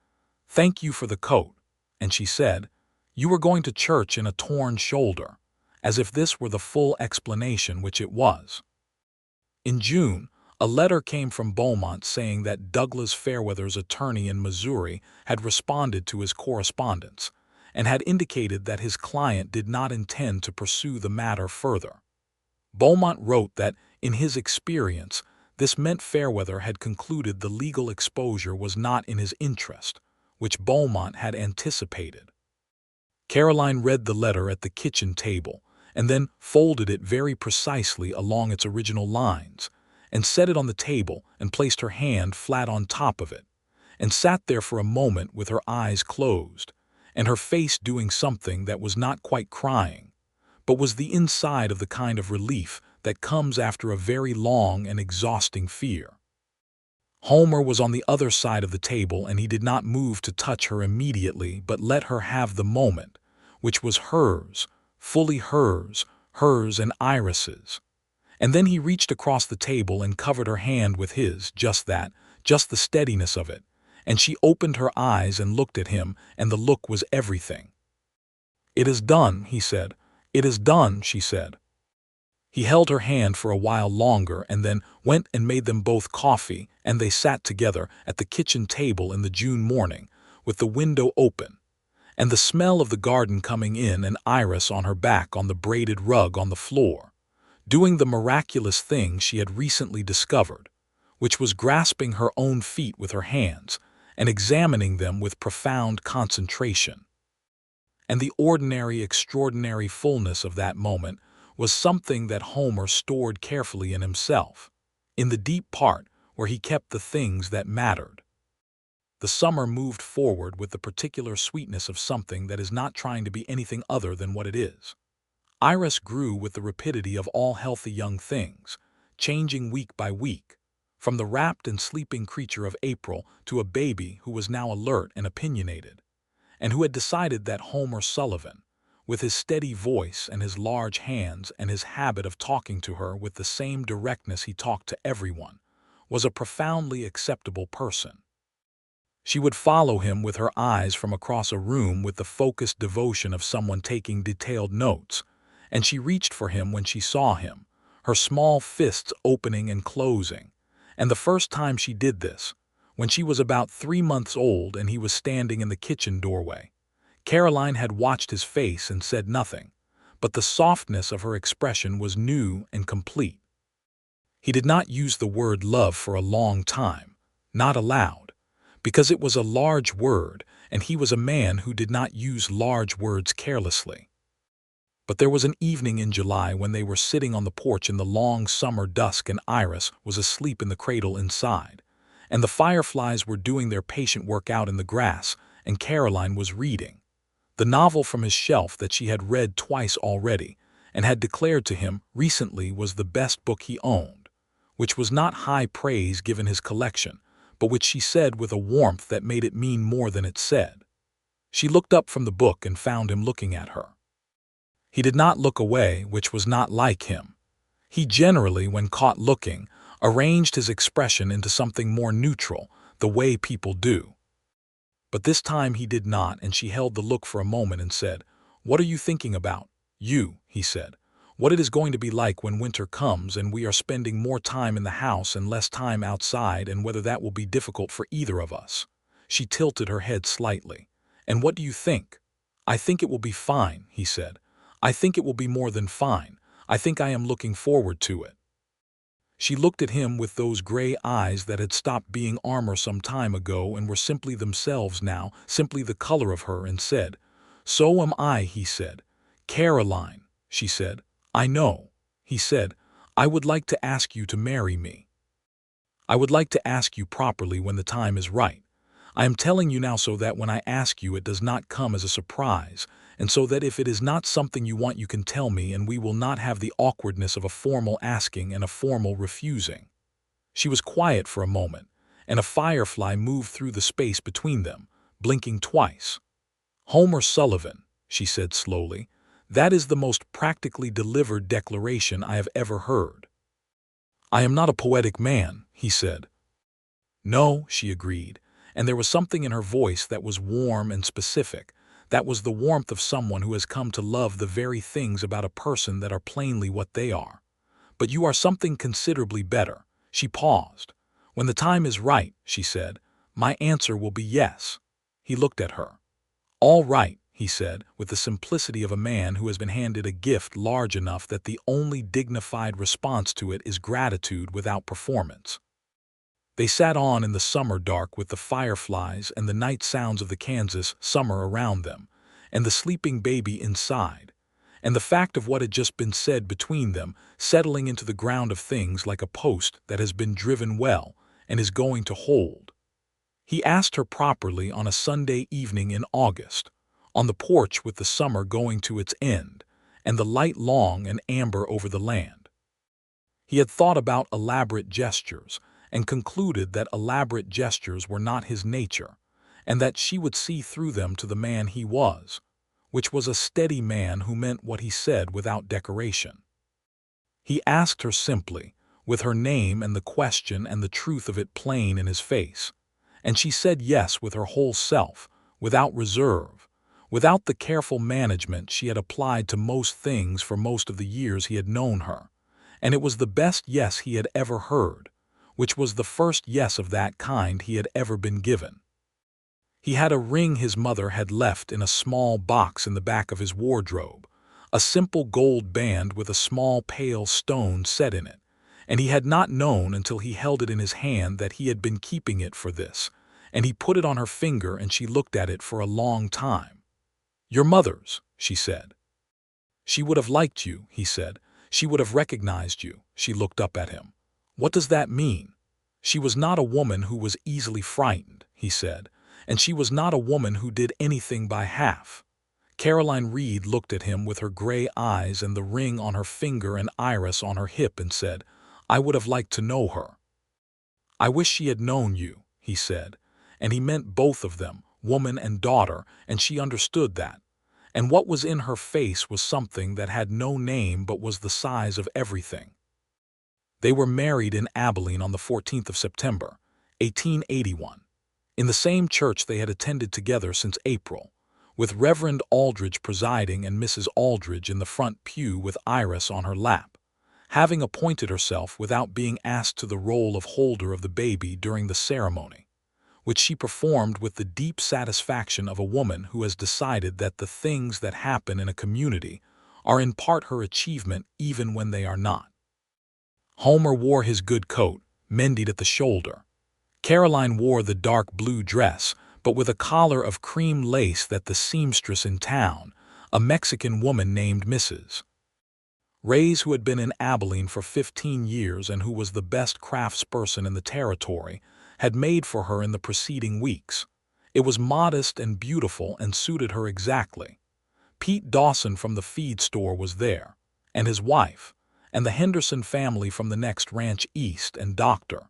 "Thank you for the coat." And she said, "You were going to church in a torn shoulder," as if this were the full explanation, which it was. In June, a letter came from Beaumont saying that Douglas Fairweather's attorney in Missouri had responded to his correspondence and had indicated that his client did not intend to pursue the matter further. Beaumont wrote that, in his experience, this meant Fairweather had concluded the legal exposure was not in his interest, which Beaumont had anticipated. Caroline read the letter at the kitchen table and then folded it very precisely along its original lines, and set it on the table and placed her hand flat on top of it, and sat there for a moment with her eyes closed, and her face doing something that was not quite crying, but was the inside of the kind of relief that comes after a very long and exhausting fear. Homer was on the other side of the table, and he did not move to touch her immediately, but let her have the moment, which was hers, fully hers and Iris's. And then he reached across the table and covered her hand with his, just that, just the steadiness of it, and she opened her eyes and looked at him, and the look was everything. "It is done," he said. "It is done," she said. He held her hand for a while longer and then went and made them both coffee, and they sat together at the kitchen table in the June morning, with the window open, and the smell of the garden coming in, and Iris on her back on the braided rug on the floor, doing the miraculous thing she had recently discovered, which was grasping her own feet with her hands and examining them with profound concentration. And the ordinary, extraordinary fullness of that moment was something that Homer stored carefully in himself, in the deep part where he kept the things that mattered. The summer moved forward with the particular sweetness of something that is not trying to be anything other than what it is. Iris grew with the rapidity of all healthy young things, changing week by week, from the rapt and sleeping creature of April to a baby who was now alert and opinionated, and who had decided that Homer Sullivan, with his steady voice and his large hands and his habit of talking to her with the same directness he talked to everyone, was a profoundly acceptable person. She would follow him with her eyes from across a room with the focused devotion of someone taking detailed notes, and she reached for him when she saw him, her small fists opening and closing, and the first time she did this, when she was about 3 months old and he was standing in the kitchen doorway, Caroline had watched his face and said nothing, but the softness of her expression was new and complete. He did not use the word love for a long time, not aloud, because it was a large word, and he was a man who did not use large words carelessly. But there was an evening in July when they were sitting on the porch in the long summer dusk and Iris was asleep in the cradle inside, and the fireflies were doing their patient work out in the grass, and Caroline was reading the novel from his shelf that she had read twice already and had declared to him recently was the best book he owned, which was not high praise given his collection, but which she said with a warmth that made it mean more than it said. She looked up from the book and found him looking at her. He did not look away, which was not like him. He generally, when caught looking, arranged his expression into something more neutral, the way people do. But this time he did not, and she held the look for a moment and said, "What are you thinking about?" "You," he said. "What it is going to be like when winter comes and we are spending more time in the house and less time outside, and whether that will be difficult for either of us." She tilted her head slightly. "And what do you think?" "I think it will be fine," he said. "I think it will be more than fine. I think I am looking forward to it." She looked at him with those gray eyes that had stopped being armor some time ago and were simply themselves now, simply the color of her, and said, "So am I," he said. "Caroline," she said. "I know," he said. "I would like to ask you to marry me. I would like to ask you properly when the time is right. I am telling you now so that when I ask you it does not come as a surprise, and so that if it is not something you want you can tell me and we will not have the awkwardness of a formal asking and a formal refusing." She was quiet for a moment, and a firefly moved through the space between them, blinking twice. "Homer Sullivan," she said slowly, "that is the most practically delivered declaration I have ever heard." "I am not a poetic man," he said. "No," she agreed, and there was something in her voice that was warm and specific. That was the warmth of someone who has come to love the very things about a person that are plainly what they are. "But you are something considerably better." She paused. "When the time is right," she said, "my answer will be yes." He looked at her. "All right," he said, with the simplicity of a man who has been handed a gift large enough that the only dignified response to it is gratitude without performance. They sat on in the summer dark with the fireflies and the night sounds of the Kansas summer around them, and the sleeping baby inside, and the fact of what had just been said between them settling into the ground of things like a post that has been driven well and is going to hold. He asked her properly on a Sunday evening in August, on the porch with the summer going to its end, and the light long and amber over the land. He had thought about elaborate gestures, and concluded that elaborate gestures were not his nature, and that she would see through them to the man he was, which was a steady man who meant what he said without decoration. He asked her simply, with her name and the question and the truth of it plain in his face, and she said yes with her whole self, without reserve, without the careful management she had applied to most things for most of the years he had known her, and it was the best yes he had ever heard, which was the first yes of that kind he had ever been given. He had a ring his mother had left in a small box in the back of his wardrobe, a simple gold band with a small pale stone set in it, and he had not known until he held it in his hand that he had been keeping it for this, and he put it on her finger and she looked at it for a long time. "Your mother's," she said. "She would have liked you," he said. "She would have recognized you." She looked up at him. "What does that mean?" "She was not a woman who was easily frightened," he said, "and she was not a woman who did anything by half." Caroline Reed looked at him with her gray eyes and the ring on her finger and Iris on her hip and said, "I would have liked to know her." "I wish she had known you," he said, and he meant both of them, woman and daughter, and she understood that. And what was in her face was something that had no name but was the size of everything. They were married in Abilene on the 14th of September, 1881, in the same church they had attended together since April, with Reverend Aldridge presiding and Mrs. Aldridge in the front pew with Iris on her lap, having appointed herself without being asked to the role of holder of the baby during the ceremony, which she performed with the deep satisfaction of a woman who has decided that the things that happen in a community are in part her achievement even when they are not. Homer wore his good coat, mended at the shoulder. Caroline wore the dark blue dress, but with a collar of cream lace that the seamstress in town, a Mexican woman named Mrs. Reyes, who had been in Abilene for 15 years and who was the best craftsperson in the territory, had made for her in the preceding weeks. It was modest and beautiful and suited her exactly. Pete Dawson from the feed store was there, and his wife, and the Henderson family from the next ranch east, and Dr.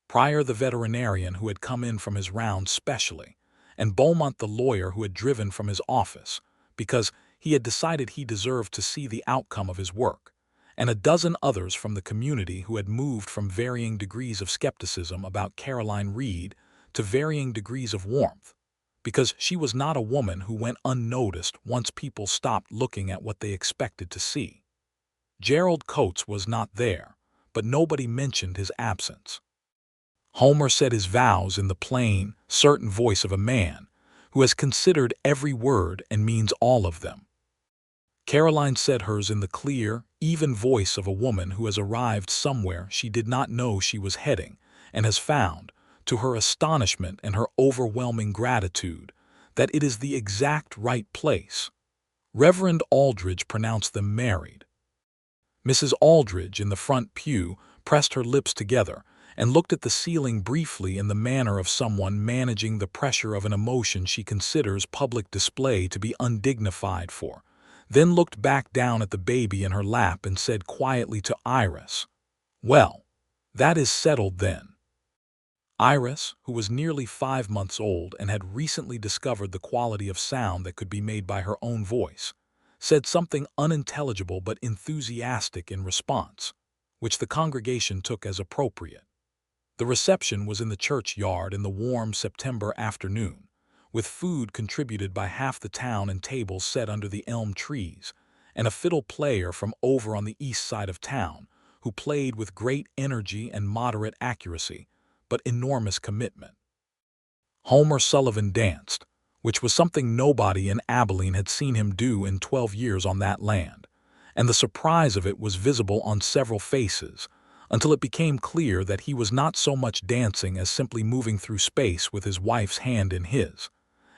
Pryor the veterinarian who had come in from his rounds specially, and Beaumont the lawyer who had driven from his office, because he had decided he deserved to see the outcome of his work, and a dozen others from the community who had moved from varying degrees of skepticism about Caroline Reed to varying degrees of warmth, because she was not a woman who went unnoticed once people stopped looking at what they expected to see. Gerald Coates was not there, but nobody mentioned his absence. Homer said his vows in the plain, certain voice of a man who has considered every word and means all of them. Caroline said hers in the clear, even voice of a woman who has arrived somewhere she did not know she was heading and has found, to her astonishment and her overwhelming gratitude, that it is the exact right place. Reverend Aldridge pronounced them married. Mrs. Aldridge, in the front pew, pressed her lips together and looked at the ceiling briefly in the manner of someone managing the pressure of an emotion she considers public display to be undignified for, then looked back down at the baby in her lap and said quietly to Iris, "Well, that is settled then." Iris, who was nearly 5 months old and had recently discovered the quality of sound that could be made by her own voice, said something unintelligible but enthusiastic in response, which the congregation took as appropriate. The reception was in the churchyard in the warm September afternoon, with food contributed by half the town and tables set under the elm trees, and a fiddle player from over on the east side of town, who played with great energy and moderate accuracy, but enormous commitment. Homer Sullivan danced, which was something nobody in Abilene had seen him do in 12 years on that land, and the surprise of it was visible on several faces, until it became clear that he was not so much dancing as simply moving through space with his wife's hand in his.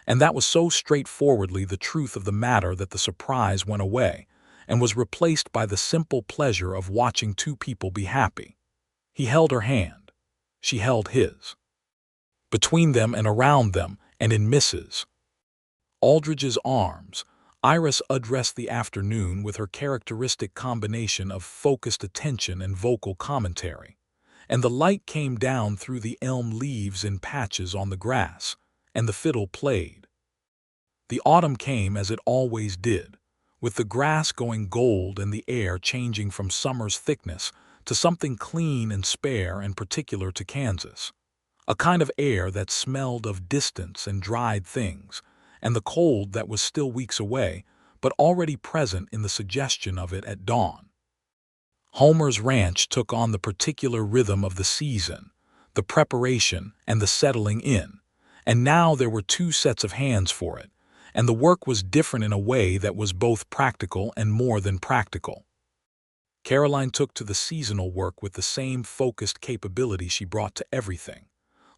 And that was so straightforwardly the truth of the matter that the surprise went away and was replaced by the simple pleasure of watching two people be happy. He held her hand. She held his. Between them and around them and in Mrs. Aldridge's arms, Iris addressed the afternoon with her characteristic combination of focused attention and vocal commentary, and the light came down through the elm leaves in patches on the grass, and the fiddle played. The autumn came as it always did, with the grass going gold and the air changing from summer's thickness to something clean and spare and particular to Kansas, a kind of air that smelled of distance and dried things, and the cold that was still weeks away, but already present in the suggestion of it at dawn. Homer's ranch took on the particular rhythm of the season, the preparation and the settling in, and now there were 2 sets of hands for it, and the work was different in a way that was both practical and more than practical. Caroline took to the seasonal work with the same focused capability she brought to everything,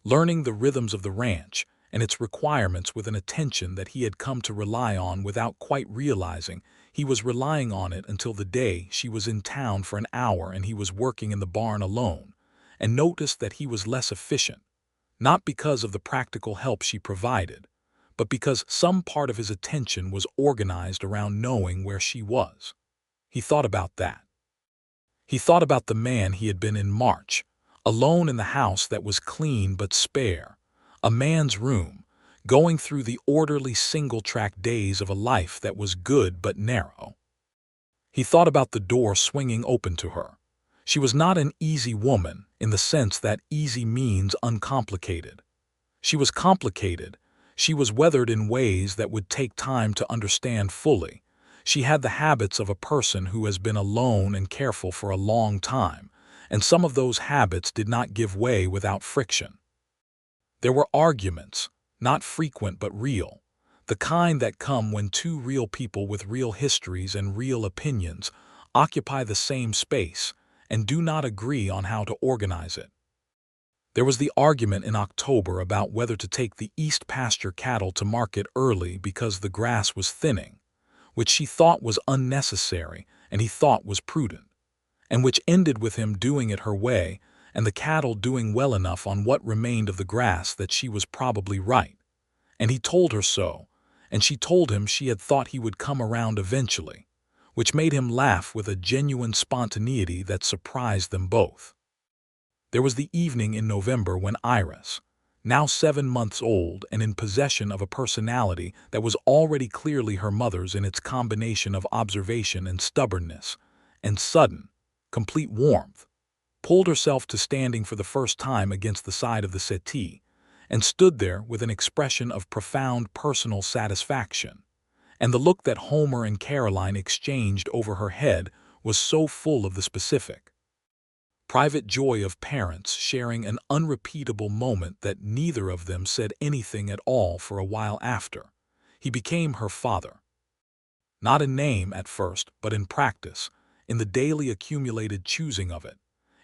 learning the rhythms of the ranch and its requirements with an attention that he had come to rely on without quite realizing he was relying on it until the day she was in town for an hour and he was working in the barn alone, and noticed that he was less efficient, not because of the practical help she provided, but because some part of his attention was organized around knowing where she was. He thought about that. He thought about the man he had been in March, alone in the house that was clean but spare, a man's room, going through the orderly single-track days of a life that was good but narrow. He thought about the door swinging open to her. She was not an easy woman in the sense that easy means uncomplicated. She was complicated. She was weathered in ways that would take time to understand fully. She had the habits of a person who has been alone and careful for a long time, and some of those habits did not give way without friction. There were arguments, not frequent but real, the kind that come when 2 real people with real histories and real opinions occupy the same space and do not agree on how to organize it. There was the argument in October about whether to take the east pasture cattle to market early because the grass was thinning, which she thought was unnecessary and he thought was prudent, and which ended with him doing it her way and the cattle doing well enough on what remained of the grass that she was probably right. And he told her so, and she told him she had thought he would come around eventually, which made him laugh with a genuine spontaneity that surprised them both. There was the evening in November when Iris, now 7 months old and in possession of a personality that was already clearly her mother's in its combination of observation and stubbornness, and sudden, complete warmth, pulled herself to standing for the first time against the side of the settee, and stood there with an expression of profound personal satisfaction. And the look that Homer and Caroline exchanged over her head was so full of the specific, private joy of parents sharing an unrepeatable moment that neither of them said anything at all for a while after. He became her father. Not in name at first, but in practice, in the daily accumulated choosing of it,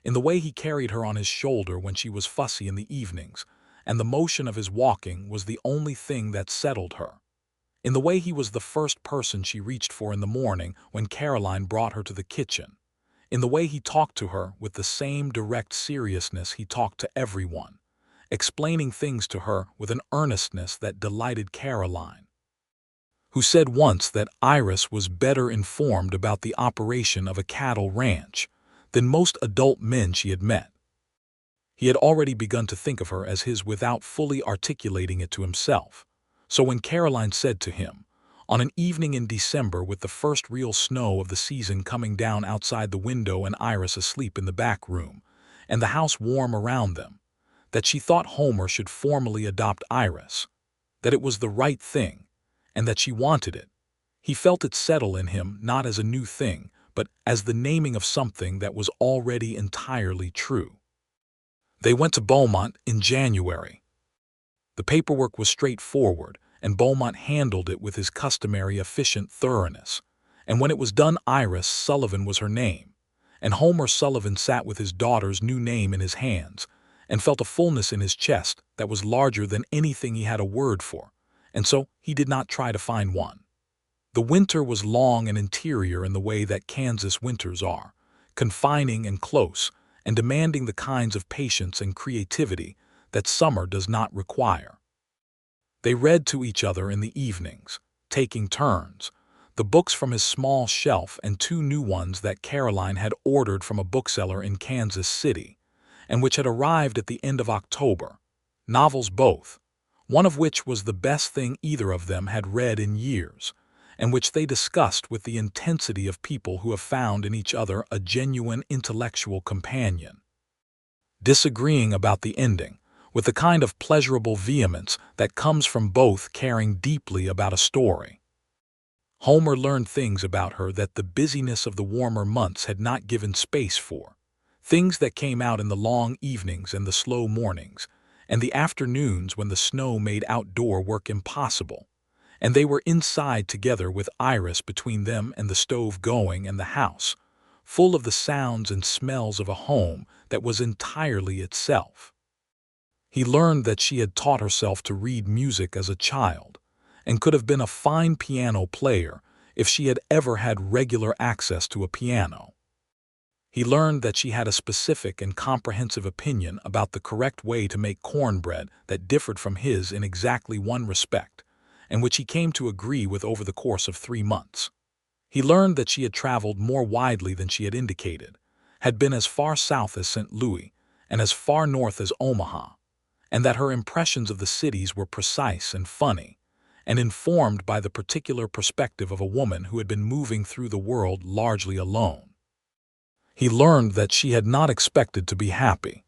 in the way he carried her on his shoulder when she was fussy in the evenings, and the motion of his walking was the only thing that settled her. In the way he was the first person she reached for in the morning when Caroline brought her to the kitchen. In the way he talked to her with the same direct seriousness he talked to everyone, explaining things to her with an earnestness that delighted Caroline, who said once that Iris was better informed about the operation of a cattle ranch than most adult men she had met. He had already begun to think of her as his without fully articulating it to himself. So when Caroline said to him, on an evening in December with the first real snow of the season coming down outside the window and Iris asleep in the back room, and the house warm around them, that she thought Homer should formally adopt Iris, that it was the right thing, and that she wanted it, he felt it settle in him not as a new thing, but as the naming of something that was already entirely true. They went to Beaumont in January. The paperwork was straightforward, and Beaumont handled it with his customary efficient thoroughness. And when it was done, Iris Sullivan was her name, and Homer Sullivan sat with his daughter's new name in his hands, and felt a fullness in his chest that was larger than anything he had a word for, and so he did not try to find one. The winter was long and interior in the way that Kansas winters are, confining and close, and demanding the kinds of patience and creativity that summer does not require. They read to each other in the evenings, taking turns, the books from his small shelf and 2 new ones that Caroline had ordered from a bookseller in Kansas City, and which had arrived at the end of October, novels both, one of which was the best thing either of them had read in years, and which they discussed with the intensity of people who have found in each other a genuine intellectual companion, disagreeing about the ending, with the kind of pleasurable vehemence that comes from both caring deeply about a story. Homer learned things about her that the busyness of the warmer months had not given space for, things that came out in the long evenings and the slow mornings, and the afternoons when the snow made outdoor work impossible, and they were inside together with Iris between them and the stove going and the house, full of the sounds and smells of a home that was entirely itself. He learned that she had taught herself to read music as a child, and could have been a fine piano player if she had ever had regular access to a piano. He learned that she had a specific and comprehensive opinion about the correct way to make cornbread that differed from his in exactly one respect, and which he came to agree with over the course of 3 months. He learned that she had traveled more widely than she had indicated, had been as far south as St. Louis, and as far north as Omaha, and that her impressions of the cities were precise and funny, and informed by the particular perspective of a woman who had been moving through the world largely alone. He learned that she had not expected to be happy.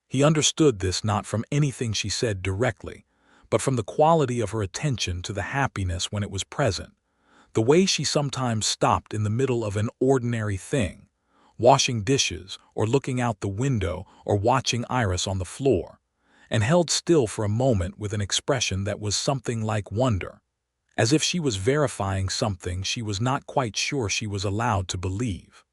He understood this not from anything she said directly, but from the quality of her attention to the happiness when it was present, the way she sometimes stopped in the middle of an ordinary thing, washing dishes or looking out the window or watching Iris on the floor, and held still for a moment with an expression that was something like wonder, as if she was verifying something she was not quite sure she was allowed to believe.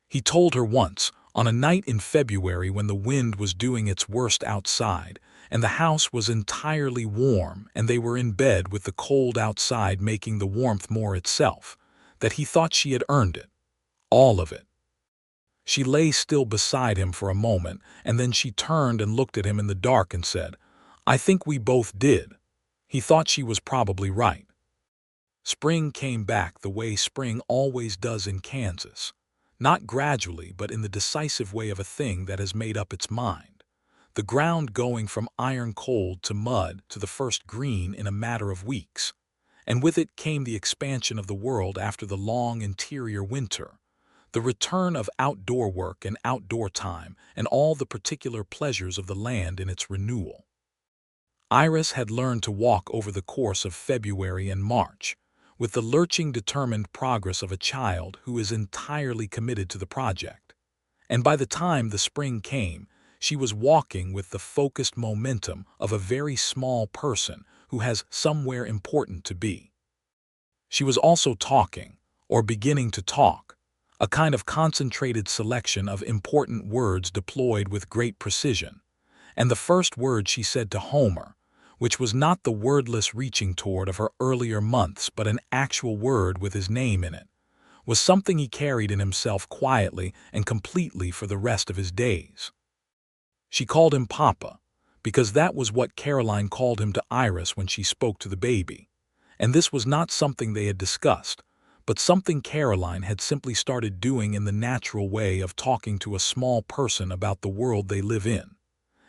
He told her once, On a night in February when the wind was doing its worst outside, and the house was entirely warm, and they were in bed with the cold outside making the warmth more itself, that he thought she had earned it. All of it. She lay still beside him for a moment, and then she turned and looked at him in the dark and said, "I think we both did." He thought she was probably right. Spring came back the way spring always does in Kansas. Not gradually, but in the decisive way of a thing that has made up its mind. The ground going from iron cold to mud to the first green in a matter of weeks. And with it came the expansion of the world after the long interior winter. The return of outdoor work and outdoor time and all the particular pleasures of the land in its renewal. Iris had learned to walk over the course of February and March, with the lurching, determined progress of a child who is entirely committed to the project. And by the time the spring came, she was walking with the focused momentum of a very small person who has somewhere important to be. She was also talking, or beginning to talk, a kind of concentrated selection of important words deployed with great precision. And the first word she said to Homer, which was not the wordless reaching toward of her earlier months but an actual word with his name in it, was something he carried in himself quietly and completely for the rest of his days. She called him Papa, because that was what Caroline called him to Iris when she spoke to the baby. And this was not something they had discussed, but something Caroline had simply started doing in the natural way of talking to a small person about the world they live in.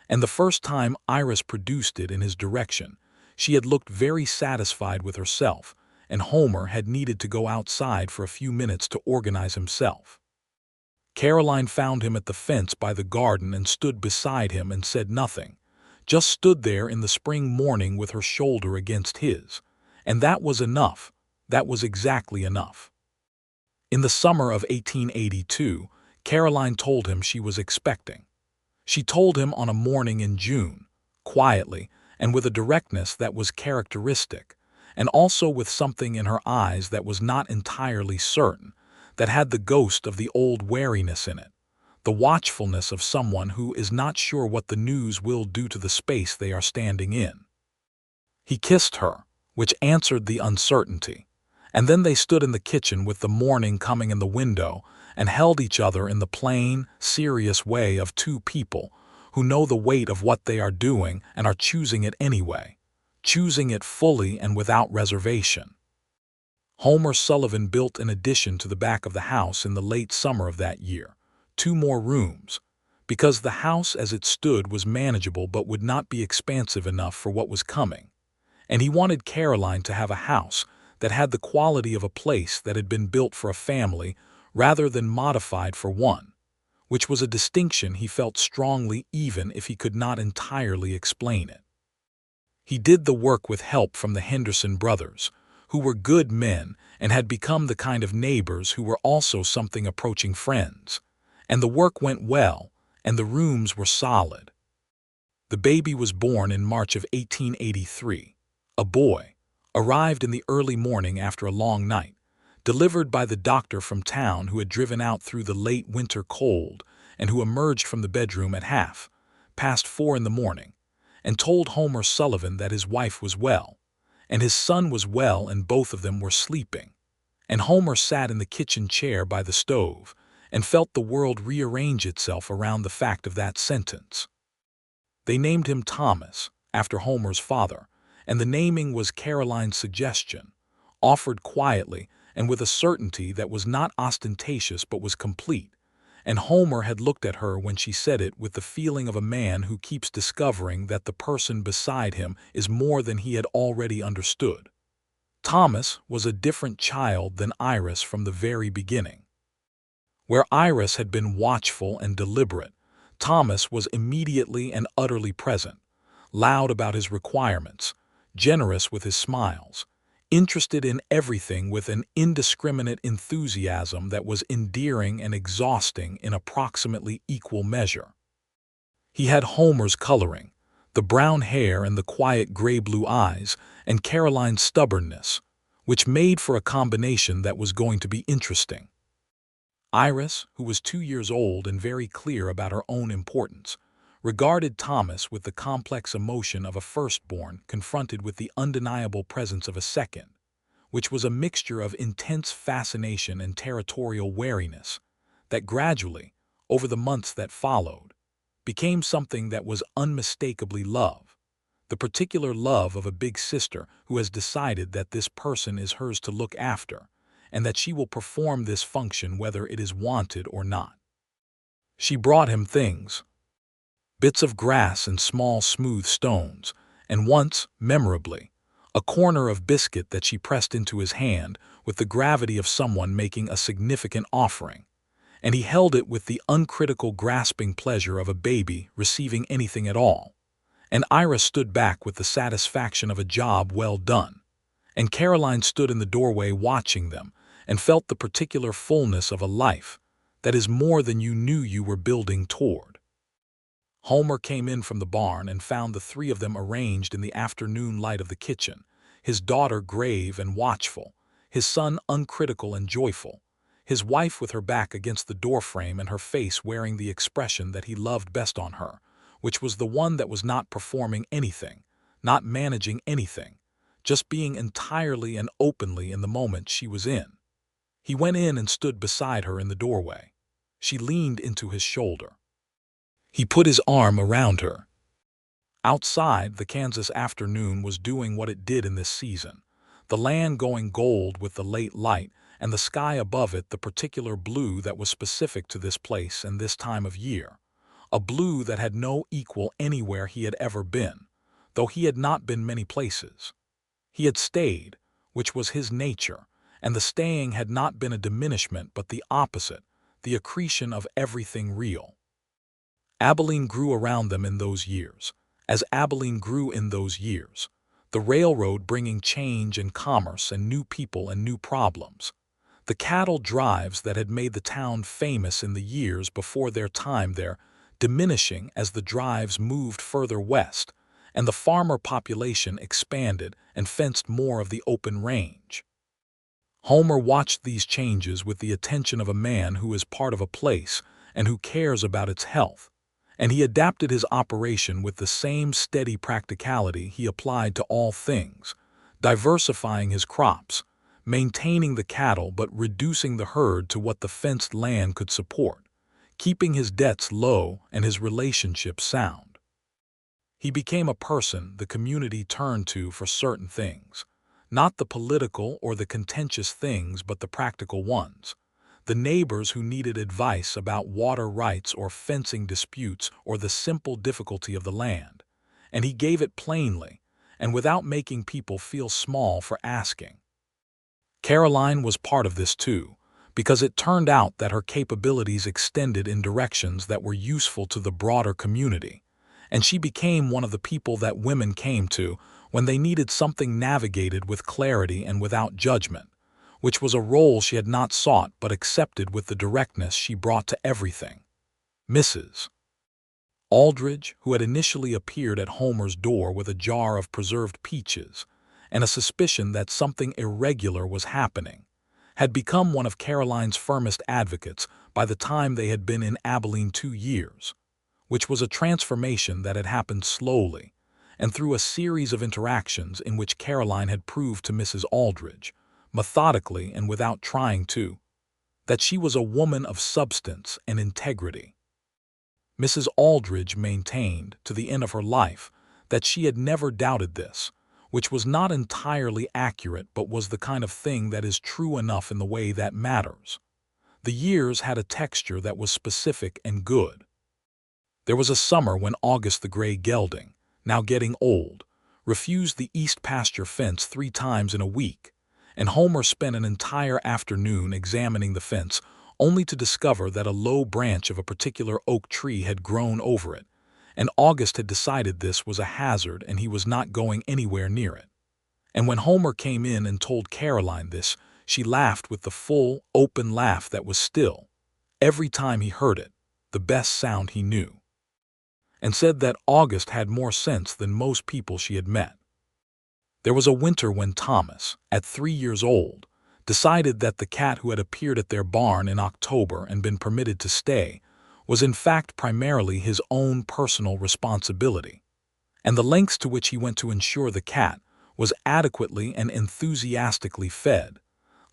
And the first time Iris produced it in his direction, she had looked very satisfied with herself, and Homer had needed to go outside for a few minutes to organize himself. Caroline found him at the fence by the garden and stood beside him and said nothing, just stood there in the spring morning with her shoulder against his. And that was enough. That was exactly enough. In the summer of 1882, Caroline told him she was expecting. She told him on a morning in June, quietly and with a directness that was characteristic, and also with something in her eyes that was not entirely certain, that had the ghost of the old wariness in it, the watchfulness of someone who is not sure what the news will do to the space they are standing in. He kissed her, which answered the uncertainty, and then they stood in the kitchen with the morning coming in the window and held each other in the plain, serious way of two people who know the weight of what they are doing and are choosing it anyway, choosing it fully and without reservation. Homer Sullivan built an addition to the back of the house in the late summer of that year, 2 more rooms, because the house as it stood was manageable but would not be expansive enough for what was coming. And he wanted Caroline to have a house that had the quality of a place that had been built for a family rather than modified for one, which was a distinction he felt strongly even if he could not entirely explain it. He did the work with help from the Henderson brothers, who were good men and had become the kind of neighbors who were also something approaching friends, and the work went well, and the rooms were solid. The baby was born in March of 1883, a boy, arrived in the early morning after a long night, delivered by the doctor from town who had driven out through the late winter cold and who emerged from the bedroom at past 4 in the morning, and told Homer Sullivan that his wife was well, and his son was well, and both of them were sleeping. And Homer sat in the kitchen chair by the stove and felt the world rearrange itself around the fact of that sentence. They named him Thomas, after Homer's father, and the naming was Caroline's suggestion, offered quietly and with a certainty that was not ostentatious but was complete, and Homer had looked at her when she said it with the feeling of a man who keeps discovering that the person beside him is more than he had already understood. Thomas was a different child than Iris from the very beginning. Where Iris had been watchful and deliberate, Thomas was immediately and utterly present, loud about his requirements, generous with his smiles, interested in everything with an indiscriminate enthusiasm that was endearing and exhausting in approximately equal measure. He had Homer's coloring, the brown hair and the quiet gray-blue eyes, and Caroline's stubbornness, which made for a combination that was going to be interesting. Iris, who was 2 years old and very clear about her own importance, regarded Thomas with the complex emotion of a firstborn confronted with the undeniable presence of a second, which was a mixture of intense fascination and territorial wariness that gradually, over the months that followed, became something that was unmistakably love, the particular love of a big sister who has decided that this person is hers to look after, and that she will perform this function whether it is wanted or not. She brought him things, bits of grass and small smooth stones, and once, memorably, a corner of biscuit that she pressed into his hand with the gravity of someone making a significant offering, and he held it with the uncritical grasping pleasure of a baby receiving anything at all. And Ira stood back with the satisfaction of a job well done, and Caroline stood in the doorway watching them and felt the particular fullness of a life that is more than you knew you were building toward. Homer came in from the barn and found the three of them arranged in the afternoon light of the kitchen, his daughter grave and watchful, his son uncritical and joyful, his wife with her back against the doorframe and her face wearing the expression that he loved best on her, which was the one that was not performing anything, not managing anything, just being entirely and openly in the moment she was in. He went in and stood beside her in the doorway. She leaned into his shoulder. He put his arm around her. Outside, the Kansas afternoon was doing what it did in this season, the land going gold with the late light, and the sky above it the particular blue that was specific to this place and this time of year, a blue that had no equal anywhere he had ever been, though he had not been many places. He had stayed, which was his nature, and the staying had not been a diminishment but the opposite, the accretion of everything real. Abilene grew around them in those years, as Abilene grew in those years, the railroad bringing change and commerce and new people and new problems, the cattle drives that had made the town famous in the years before their time there, diminishing as the drives moved further west, and the farmer population expanded and fenced more of the open range. Homer watched these changes with the attention of a man who is part of a place and who cares about its health, and he adapted his operation with the same steady practicality he applied to all things, diversifying his crops, maintaining the cattle but reducing the herd to what the fenced land could support, keeping his debts low and his relationships sound. He became a person the community turned to for certain things, not the political or the contentious things but the practical ones, the neighbors who needed advice about water rights or fencing disputes or the simple difficulty of the land, and he gave it plainly and without making people feel small for asking. Caroline was part of this too, because it turned out that her capabilities extended in directions that were useful to the broader community, and she became one of the people that women came to when they needed something navigated with clarity and without judgment, which was a role she had not sought but accepted with the directness she brought to everything. Mrs. Aldridge, who had initially appeared at Homer's door with a jar of preserved peaches and a suspicion that something irregular was happening, had become one of Caroline's firmest advocates by the time they had been in Abilene 2 years, which was a transformation that had happened slowly and through a series of interactions in which Caroline had proved to Mrs. Aldridge, methodically and without trying to, that she was a woman of substance and integrity. Mrs. Aldridge maintained, to the end of her life, that she had never doubted this, which was not entirely accurate but was the kind of thing that is true enough in the way that matters. The years had a texture that was specific and good. There was a summer when August the gray gelding, now getting old, refused the east pasture fence 3 times in a week, and Homer spent an entire afternoon examining the fence only to discover that a low branch of a particular oak tree had grown over it, and August had decided this was a hazard and he was not going anywhere near it. And when Homer came in and told Caroline this, she laughed with the full, open laugh that was still, every time he heard it, the best sound he knew, and said that August had more sense than most people she had met. There was a winter when Thomas, at 3 years old, decided that the cat who had appeared at their barn in October and been permitted to stay was in fact primarily his own personal responsibility, and the lengths to which he went to ensure the cat was adequately and enthusiastically fed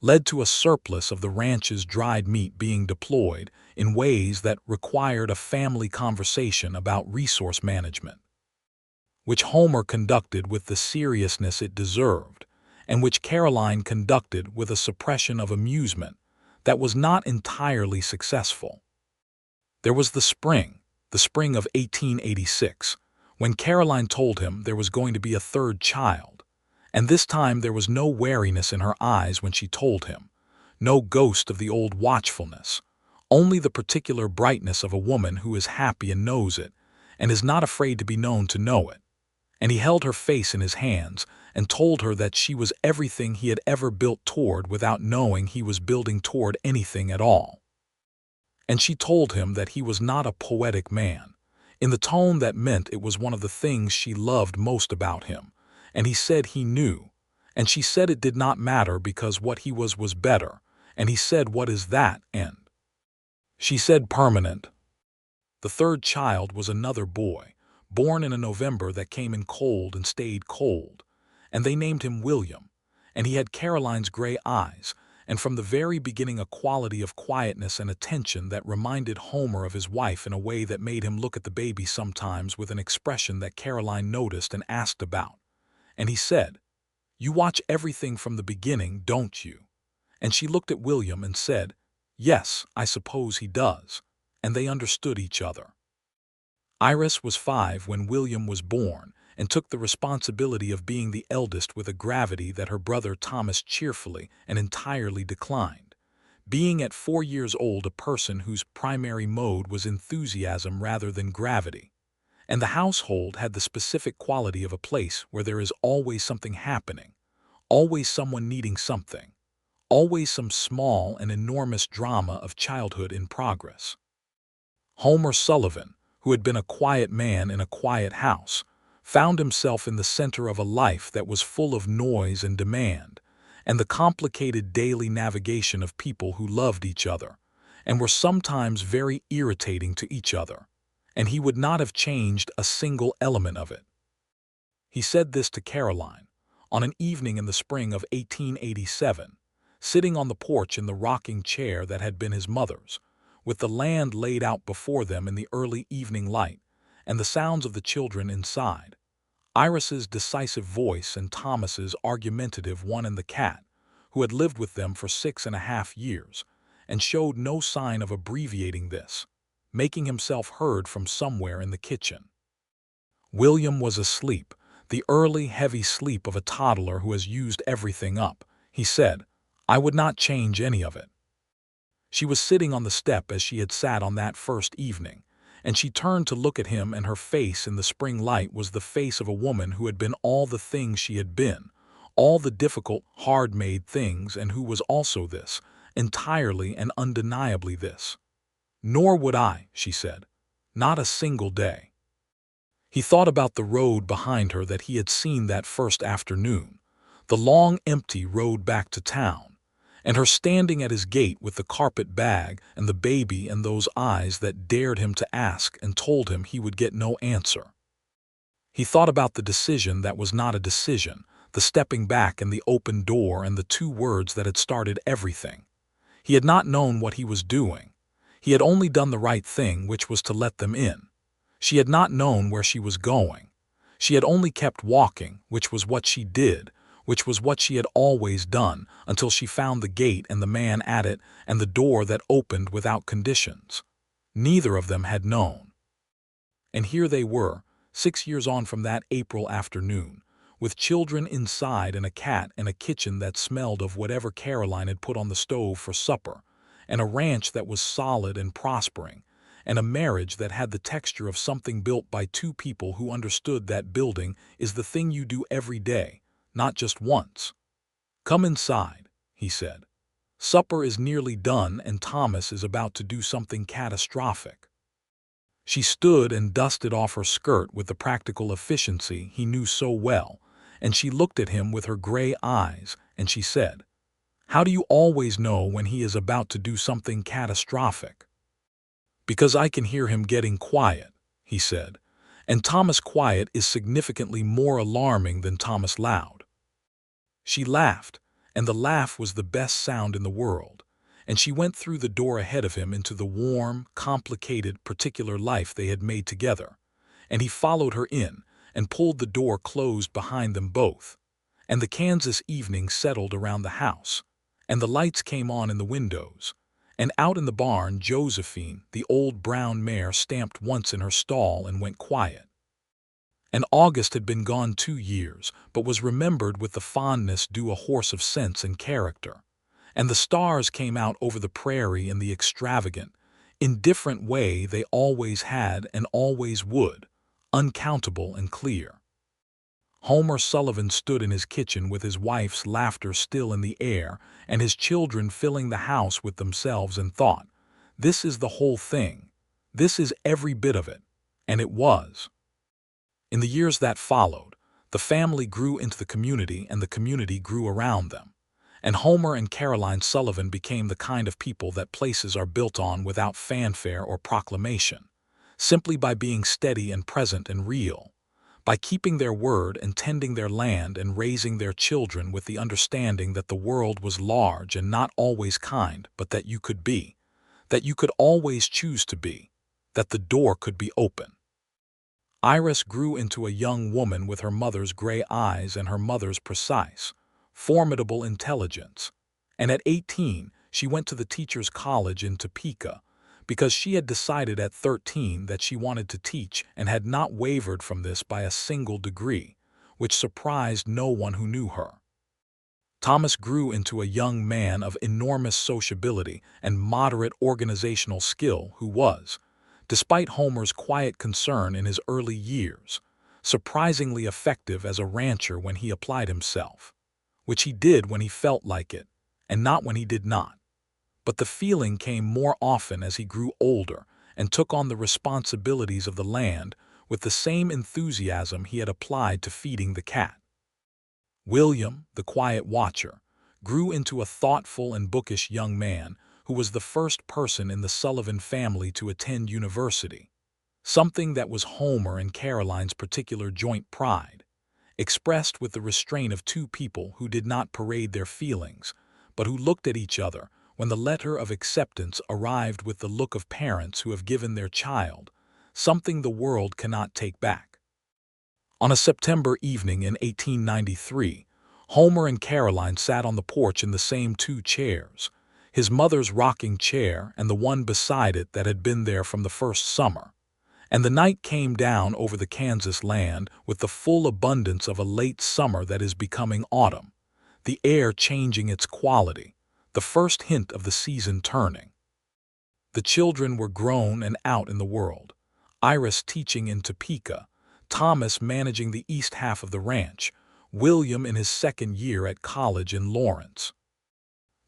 led to a surplus of the ranch's dried meat being deployed in ways that required a family conversation about resource management, which Homer conducted with the seriousness it deserved, and which Caroline conducted with a suppression of amusement that was not entirely successful. There was the spring of 1886, when Caroline told him there was going to be a third child, and this time there was no wariness in her eyes when she told him, no ghost of the old watchfulness, only the particular brightness of a woman who is happy and knows it, and is not afraid to be known to know it. And he held her face in his hands and told her that she was everything he had ever built toward without knowing he was building toward anything at all. And she told him that he was not a poetic man, in the tone that meant it was one of the things she loved most about him, and he said he knew, and she said it did not matter because what he was better, and he said, "What is that?" And she said, "Permanent." The third child was another boy, born in a November that came in cold and stayed cold, and they named him William, and he had Caroline's gray eyes, and from the very beginning a quality of quietness and attention that reminded Homer of his wife in a way that made him look at the baby sometimes with an expression that Caroline noticed and asked about. And he said, "You watch everything from the beginning, don't you?" And she looked at William and said, "Yes, I suppose he does," and they understood each other. Iris was 5 when William was born and took the responsibility of being the eldest with a gravity that her brother Thomas cheerfully and entirely declined, being at 4 years old a person whose primary mode was enthusiasm rather than gravity. And the household had the specific quality of a place where there is always something happening, always someone needing something, always some small and enormous drama of childhood in progress. Homer Sullivan, who had been a quiet man in a quiet house, found himself in the center of a life that was full of noise and demand, and the complicated daily navigation of people who loved each other, and were sometimes very irritating to each other, and he would not have changed a single element of it. He said this to Caroline on an evening in the spring of 1887, sitting on the porch in the rocking chair that had been his mother's, with the land laid out before them in the early evening light, and the sounds of the children inside, Iris's decisive voice and Thomas's argumentative one, and the cat, who had lived with them for 6.5 years, and showed no sign of abbreviating this, making himself heard from somewhere in the kitchen. William was asleep, the early, heavy sleep of a toddler who has used everything up. He said, "I would not change any of it." She was sitting on the step as she had sat on that first evening, and she turned to look at him, and her face in the spring light was the face of a woman who had been all the things she had been, all the difficult, hard-made things, and who was also this, entirely and undeniably this. "Nor would I," she said, "not a single day." He thought about the road behind her that he had seen that first afternoon, the long empty road back to town, and her standing at his gate with the carpet bag and the baby and those eyes that dared him to ask and told him he would get no answer. He thought about the decision that was not a decision, the stepping back and the open door and the 2 words that had started everything. He had not known what he was doing. He had only done the right thing, which was to let them in. She had not known where she was going. She had only kept walking, which was what she did, which was what she had always done, until she found the gate and the man at it and the door that opened without conditions. Neither of them had known. And here they were, 6 years on from that April afternoon, with children inside and a cat in a kitchen that smelled of whatever Caroline had put on the stove for supper, and a ranch that was solid and prospering, and a marriage that had the texture of something built by 2 people who understood that building is the thing you do every day, not just once. "Come inside," he said. "Supper is nearly done and Thomas is about to do something catastrophic." She stood and dusted off her skirt with the practical efficiency he knew so well, and she looked at him with her gray eyes, and she said, How do you always know when he is about to do something catastrophic? Because I can hear him getting quiet, he said, and Thomas Quiet is significantly more alarming than Thomas Loud. She laughed, and the laugh was the best sound in the world, and she went through the door ahead of him into the warm, complicated, particular life they had made together, and he followed her in and pulled the door closed behind them both, and the Kansas evening settled around the house, and the lights came on in the windows, and out in the barn Josephine, the old brown mare, stamped once in her stall and went quiet. And August had been gone 2 years, but was remembered with the fondness due a horse of sense and character. And the stars came out over the prairie in the extravagant, indifferent way they always had and always would, uncountable and clear. Homer Sullivan stood in his kitchen with his wife's laughter still in the air and his children filling the house with themselves, and thought, "This is the whole thing. This is every bit of it." And it was. In the years that followed, the family grew into the community and the community grew around them. And Homer and Caroline Sullivan became the kind of people that places are built on without fanfare or proclamation, simply by being steady and present and real, by keeping their word and tending their land and raising their children with the understanding that the world was large and not always kind, but that you could be, that you could always choose to be, that the door could be open. Iris grew into a young woman with her mother's gray eyes and her mother's precise, formidable intelligence, and at 18 she went to the teacher's college in Topeka because she had decided at 13 that she wanted to teach and had not wavered from this by a single degree, which surprised no one who knew her. Thomas grew into a young man of enormous sociability and moderate organizational skill who was, despite Homer's quiet concern in his early years, surprisingly effective as a rancher when he applied himself, which he did when he felt like it, and not when he did not. But the feeling came more often as he grew older and took on the responsibilities of the land with the same enthusiasm he had applied to feeding the cat. William, the quiet watcher, grew into a thoughtful and bookish young man who was the first person in the Sullivan family to attend university, something that was Homer and Caroline's particular joint pride, expressed with the restraint of two people who did not parade their feelings, but who looked at each other when the letter of acceptance arrived with the look of parents who have given their child something the world cannot take back. On a September evening in 1893, Homer and Caroline sat on the porch in the same two chairs, his mother's rocking chair and the one beside it that had been there from the first summer, and the night came down over the Kansas land with the full abundance of a late summer that is becoming autumn, the air changing its quality, the first hint of the season turning. The children were grown and out in the world, Iris teaching in Topeka, Thomas managing the east half of the ranch, William in his second year at college in Lawrence.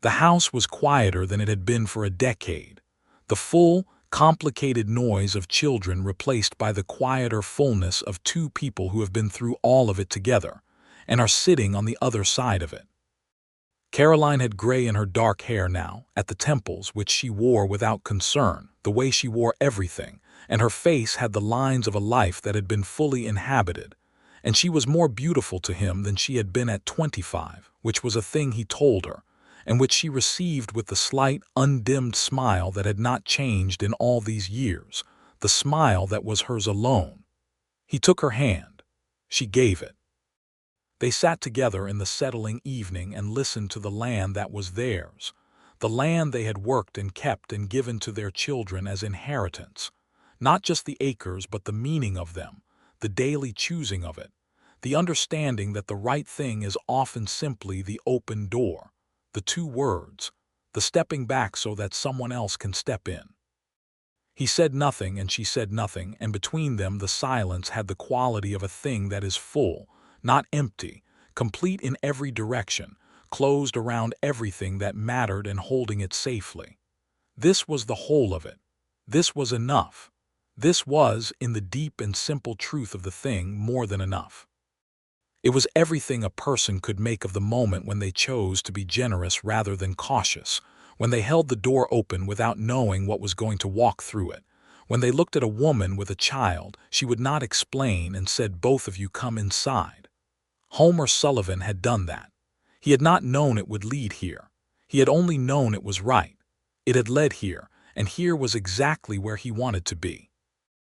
The house was quieter than it had been for a decade, the full, complicated noise of children replaced by the quieter fullness of two people who have been through all of it together and are sitting on the other side of it. Caroline had gray in her dark hair now, at the temples, which she wore without concern, the way she wore everything, and her face had the lines of a life that had been fully inhabited, and she was more beautiful to him than she had been at 25, which was a thing he told her, and which she received with the slight, undimmed smile that had not changed in all these years, the smile that was hers alone. He took her hand. She gave it. They sat together in the settling evening and listened to the land that was theirs, the land they had worked and kept and given to their children as inheritance, not just the acres but the meaning of them, the daily choosing of it, the understanding that the right thing is often simply the open door, the two words, the stepping back so that someone else can step in. He said nothing and she said nothing, and between them the silence had the quality of a thing that is full, not empty, complete in every direction, closed around everything that mattered and holding it safely. This was the whole of it. This was enough. This was, in the deep and simple truth of the thing, more than enough. It was everything a person could make of the moment when they chose to be generous rather than cautious, when they held the door open without knowing what was going to walk through it, when they looked at a woman with a child she would not explain and said, "Both of you come inside." Homer Sullivan had done that. He had not known it would lead here. He had only known it was right. It had led here, and here was exactly where he wanted to be.